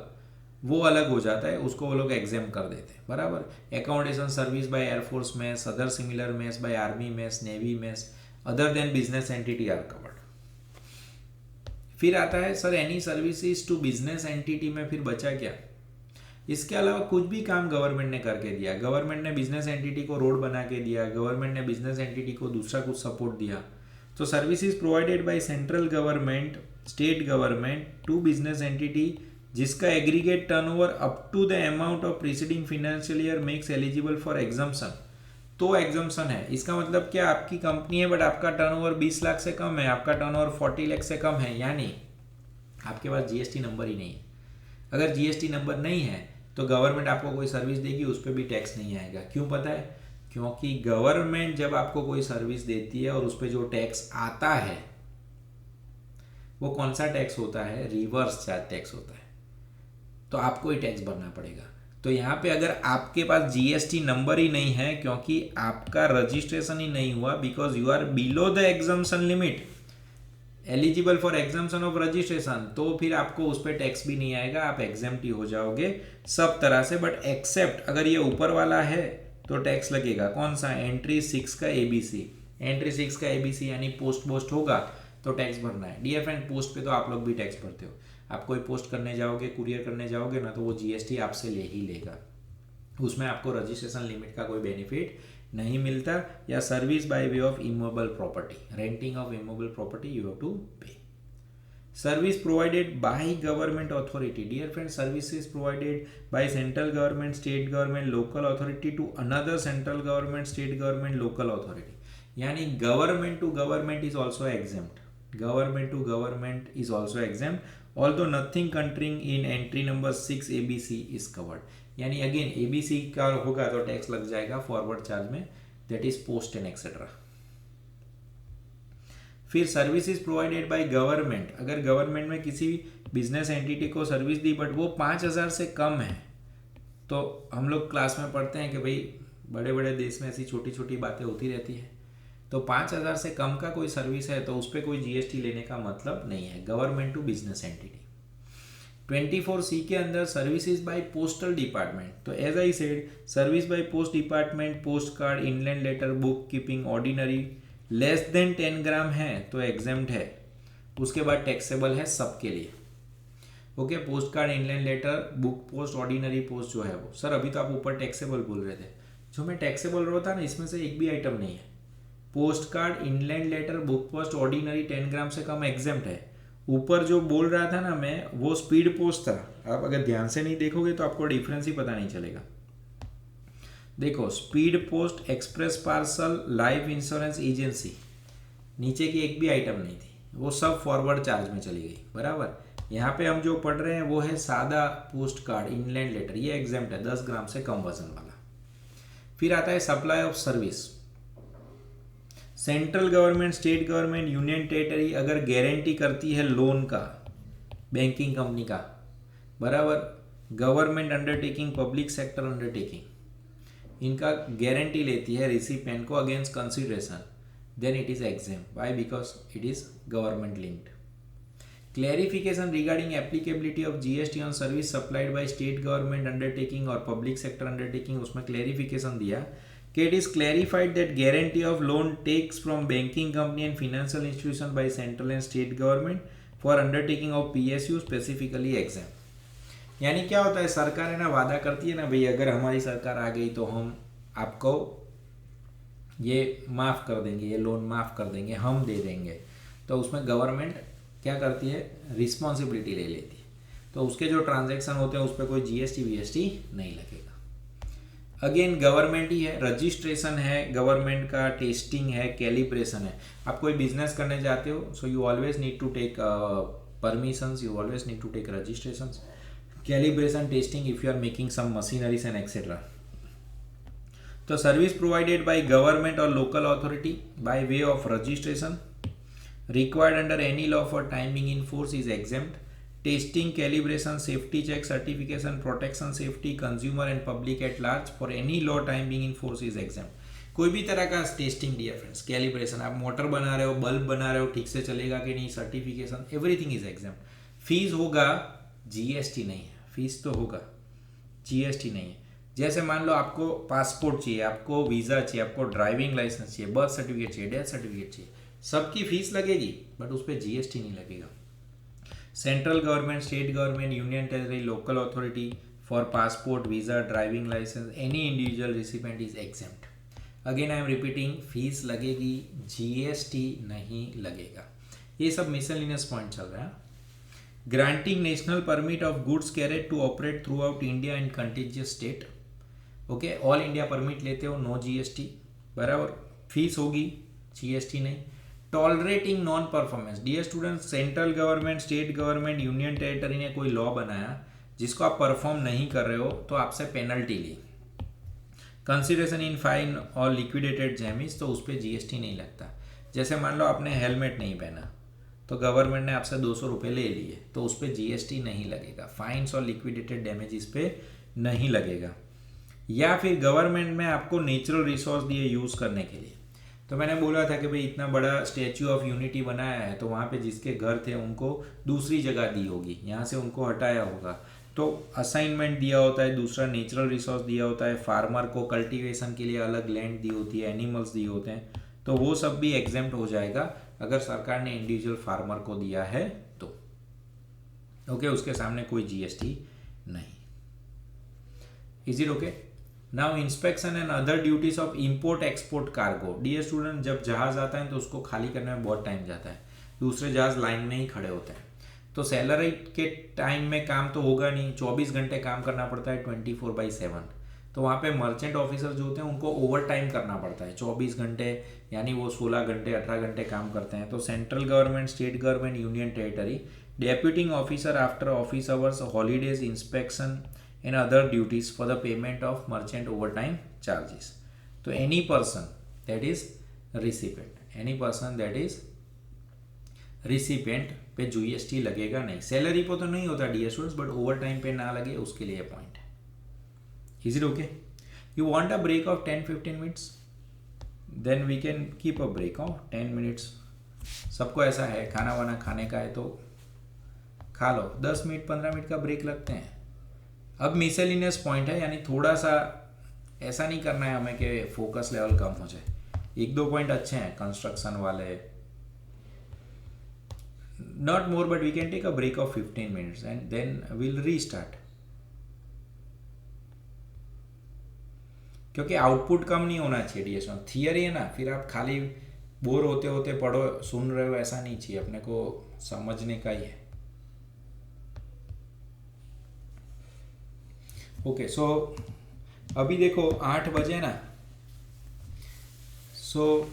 वो अलग हो जाता है, उसको वो लोग एग्जाम कर देते हैं, बराबर। Accommodation service by air force mess, other similar mess by army mess, navy mess, other than business entity are covered. फिर आता है sir any services to business entity में, फिर बचा क्या? इसके अलावा कुछ भी काम गवर्नमेंट ने करके दिया, गवर्नमेंट ने बिजनेस एंटिटी को रोड बना के दिया, गवर्नमेंट ने बिजनेस एंटिटी को दूसरा कुछ सपोर्ट दिया, तो services provided by central government, state government to business entity जिसका aggregate turnover up to the amount of preceding financial year makes eligible for exemption, तो एग्जम्पशन है। इसका मतलब क्या? आपकी कंपनी है बट आपका टर्नओवर 20 लाख से कम है, आपका टर्नओवर 40 लाख से कम है, यानी आपके पास जीएसटी नंबर ही नहीं है। अगर जीएसटी नंबर नहीं है तो गवर्नमेंट आपको कोई सर्विस देगी उस पर भी टैक्स नहीं आएगा। क्यों पता है? क्योंकि गवर्नमेंट जब आपको कोई सर्विस देती है और उस पर जो टैक्स आता है वो कौन सा टैक्स होता है? रिवर्स चार्ज टैक्स होता है, तो आपको ही टैक्स भरना पड़ेगा। तो यहाँ पे अगर आपके पास जीएसटी नंबर ही नहीं है क्योंकि आपका रजिस्ट्रेशन ही नहीं हुआ, because you are below the exemption limit, eligible for exemption of registration, तो फिर आपको उस पर टैक्स भी नहीं आएगा, आप एग्जेम्प्ट ही हो जाओगे सब तरह से। बट एक्सेप्ट अगर ये ऊपर वाला है तो टैक्स लगेगा। कौन सा? एंट्री 6 का एबीसी, एंट्री 6 का एबीसी यानी पोस्ट होगा तो टैक्स भरना है। डियर फ्रेंड, पोस्ट पे तो आप लोग भी टैक्स भरते हो, आप कोई पोस्ट करने जाओगे, कुरियर करने जाओगे ना, तो वो जीएसटी आपसे ले ही लेगा, उसमें आपको रजिस्ट्रेशन लिमिट का कोई बेनिफिट नहीं मिलता। या service by way of immovable property, renting of immovable property you have to pay. Service provided by government authority, dear friend, services provided by central government, state government, local authority to another central government, state government, local authority, यानी government to government is also exempt, government to government is also exempt. Although nothing contained in entry number 6 ABC is covered. यानी अगेन ABC का होगा तो टैक्स लग जाएगा फॉरवर्ड चार्ज में, that is post and etcetera. फिर सर्विसेज प्रोवाइडेड बाय गवर्नमेंट, अगर गवर्नमेंट में किसी बिजनेस एंटिटी को सर्विस दी बट वो 5,000 से कम है, तो हम लोग क्लास में पढ़ते हैं कि भाई बड़े बड़े देश में ऐसी छोटी छोटी बातें होती रहती है, तो 5,000 से कम का कोई सर्विस है तो उस पर कोई GST लेने का मतलब नहीं है, government to business entity. 24C के अंदर सर्विसेज बाय पोस्टल डिपार्टमेंट, तो as I said service by post department, post card, inland letter, book keeping, ordinary less than 10 gram है तो एग्जेम्प्ट है, उसके बाद टैक्सेबल है सबके लिए। Okay, post card, inland letter, book post, ordinary post जो है वो, सर अभी तो आप ऊपर टैक्सेबल बोल रहे थे, जो मैं टैक्सेबल रहा था ना इसमें से एक भी आइटम नहीं है। Post card, inland letter, book post, ordinary 10 gram से कम एग्जेम्प्ट है। ऊपर जो बोल रहा था ना मैं, वो स्पीड पोस्ट था, आप अगर ध्यान से नहीं देखोगे तो आपको डिफरेंस ही पता नहीं चलेगा। देखो, speed post, express parcel, life insurance agency, नीचे की एक भी आइटम नहीं थी, वो सब फॉरवर्ड चार्ज में चली गई, बराबर। यहाँ पे हम जो पढ़ रहे हैं वो है सादा पोस्ट कार्ड, इनलैंड लेटर, ये एग्जाम्प्ट है 10 ग्राम से कम वजन वाला। फिर आता है supply of service, central government, state government, union territory अगर गारंटी करती है लोन का, बैंकिंग कंपनी का, बराबर, government undertaking, public sector undertaking, इनका गारंटी लेती है रिसिपेंट को against consideration, then it is exempt. Why? Because it is government linked. Clarification regarding applicability of GST on service supplied by state government undertaking और पब्लिक सेक्टर अंडरटेकिंग, उसमें क्लैरिफिकेशन दिया कि it is clarified that guarantee of loan takes from banking company and financial institution by central and state government for undertaking of PSU specifically exempt. यानी क्या होता है, सरकार है ना वादा करती है ना, भाई अगर हमारी सरकार आ गई तो हम आपको ये माफ़ कर देंगे, ये लोन माफ़ कर देंगे, हम दे देंगे, तो उसमें गवर्नमेंट क्या करती है, रिस्पॉन्सिबिलिटी ले लेती है, तो उसके जो ट्रांजैक्शन होते हैं उस पर कोई GST VST नहीं लगेगा। अगेन गवर्नमेंट ही है, रजिस्ट्रेशन है गवर्नमेंट का, टेस्टिंग है, कैलिब्रेशन है। आप कोई बिजनेस करने जाते हो, so you always need to take permissions, you always need to take registrations, calibration testing if you are making some machineries and etc. तो सर्विस प्रोवाइडेड बाय गवर्नमेंट और local authority by way of registration required under any law for timing in force is exempt. Testing, calibration, safety check, certification, protection, safety, consumer and public at large for any law timing in force is exempt. कोई भी तरह का टेस्टिंग दिया फ्रेंड्स, कैलिब्रेशन, आप मोटर बना रहे हो, बल्ब बना रहे हो, ठीक से चलेगा कि नहीं, certification, everything is exempt. Fees होगा, GST नहीं है, फीस तो होगा, GST नहीं है। जैसे मान लो आपको पासपोर्ट चाहिए, आपको वीज़ा चाहिए, आपको ड्राइविंग लाइसेंस चाहिए, बर्थ सर्टिफिकेट चाहिए, डेथ सर्टिफिकेट चाहिए, सबकी फीस लगेगी बट उस पर GST नहीं लगेगा। Central government, state government, union territory, local authority for passport, visa, driving licence, any individual recipient is exempt. Again I am repeating, fees लगेगी, GST नहीं लगेगा। ये सब मिसलेनियस पॉइंट चल रहा है। Granting national permit of goods carried to operate throughout India and contiguous state, okay, all India permit लेते हो, नो GST, बराबर, फीस होगी, GST नहीं। Tolerating non performance, dear students, central government, state government, union territory ने कोई लॉ बनाया जिसको आप परफॉर्म नहीं कर रहे हो तो आपसे पेनल्टी ली, कंसिडरेशन इन फाइन और लिक्विडेटेड डैमेज, तो उस पर GST नहीं लगता। जैसे मान लो आपने हेलमेट नहीं पहना तो गवर्नमेंट ने आपसे 200 रुपये ले लिए, तो उस पर GST नहीं लगेगा, फाइन्स और लिक्विडेटेड डैमेज इस पर नहीं लगेगा। या फिर गवर्नमेंट में आपको नेचुरल रिसोर्स दिए यूज़ करने के लिए, तो मैंने बोला था कि भाई इतना बड़ा स्टैच्यू ऑफ यूनिटी बनाया है तो वहाँ पे जिसके घर थे उनको दूसरी जगह दी होगी, यहाँ से उनको हटाया होगा, तो असाइनमेंट दिया होता है, दूसरा नेचुरल रिसोर्स दिया होता है, फार्मर को कल्टीवेशन के लिए अलग लैंड दी होती है, एनिमल्स दिए होते हैं, तो वो सब भी एग्जेम्प्ट हो जाएगा अगर सरकार ने इंडिविजुअल फार्मर को दिया है तो, ओके, उसके सामने कोई GST नहीं। Is it okay? Now inspection and other duties of import export cargo. Dear student, जब जहाज आता है तो उसको खाली करने में बहुत टाइम जाता है, दूसरे जहाज लाइन में ही खड़े होते हैं, तो सैलरी के टाइम में काम तो होगा नहीं, 24 घंटे काम करना पड़ता है 24/7। तो वहाँ पे मर्चेंट ऑफिसर जो होते हैं उनको ओवर टाइम करना पड़ता है 24 घंटे, यानी वो 16 घंटे 18 घंटे काम करते हैं। तो central government, state government, union territory deputing officer after office hours, holidays, inspection and other duties for the payment of merchant overtime charges. तो any person that is recipient पे जीएसटी लगेगा नहीं. सैलरी पे तो नहीं होता dear students, but over time पे ना लगे उसके लिए पॉइंट है. Is it okay? You want a break of 10-15 minutes, then we can keep a break of 10 minutes. सबको ऐसा है, खाना वाना खाने का है तो खा लो, 10 मिनट 15 मिनट का ब्रेक लगते हैं. अब मिसलिनियस पॉइंट है, यानी थोड़ा सा ऐसा नहीं करना है हमें कि फोकस लेवल कम हो जाए. 1-2 पॉइंट अच्छे हैं कंस्ट्रक्शन वाले, not more, but we can take a break of 15 minutes and then we'll restart. क्योंकि आउटपुट कम नहीं होना चाहिए डीएसओ. थियरी है ना, फिर आप खाली बोर होते होते पढ़ो, सुन रहे हो, ऐसा नहीं चाहिए. अपने को समझने का ही है. ओके, सो अभी देखो 8 बजे ना, सो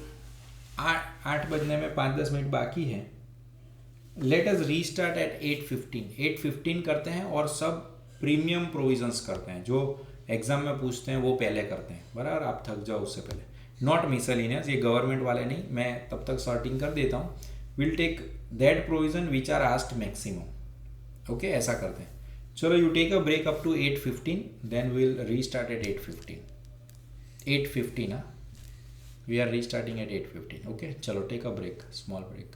8 बजने में 5-10 मिनट बाकी है. Let us restart at 8:15. 8:15 करते हैं और सब प्रीमियम प्रोविजंस करते हैं, जो एग्जाम में पूछते हैं वो पहले करते हैं. बराबर, आप थक जाओ उससे पहले. नॉट मिसलिनियस, ये गवर्नमेंट वाले नहीं. मैं तब तक सॉर्टिंग कर देता हूँ. Will take that provision which are asked maximum. Okay, ऐसा करते हैं. चलो, you take a break up to 8:15, then will restart at 8:15. 8:15 we are restarting at 8:15. Okay, चलो take a break, small break.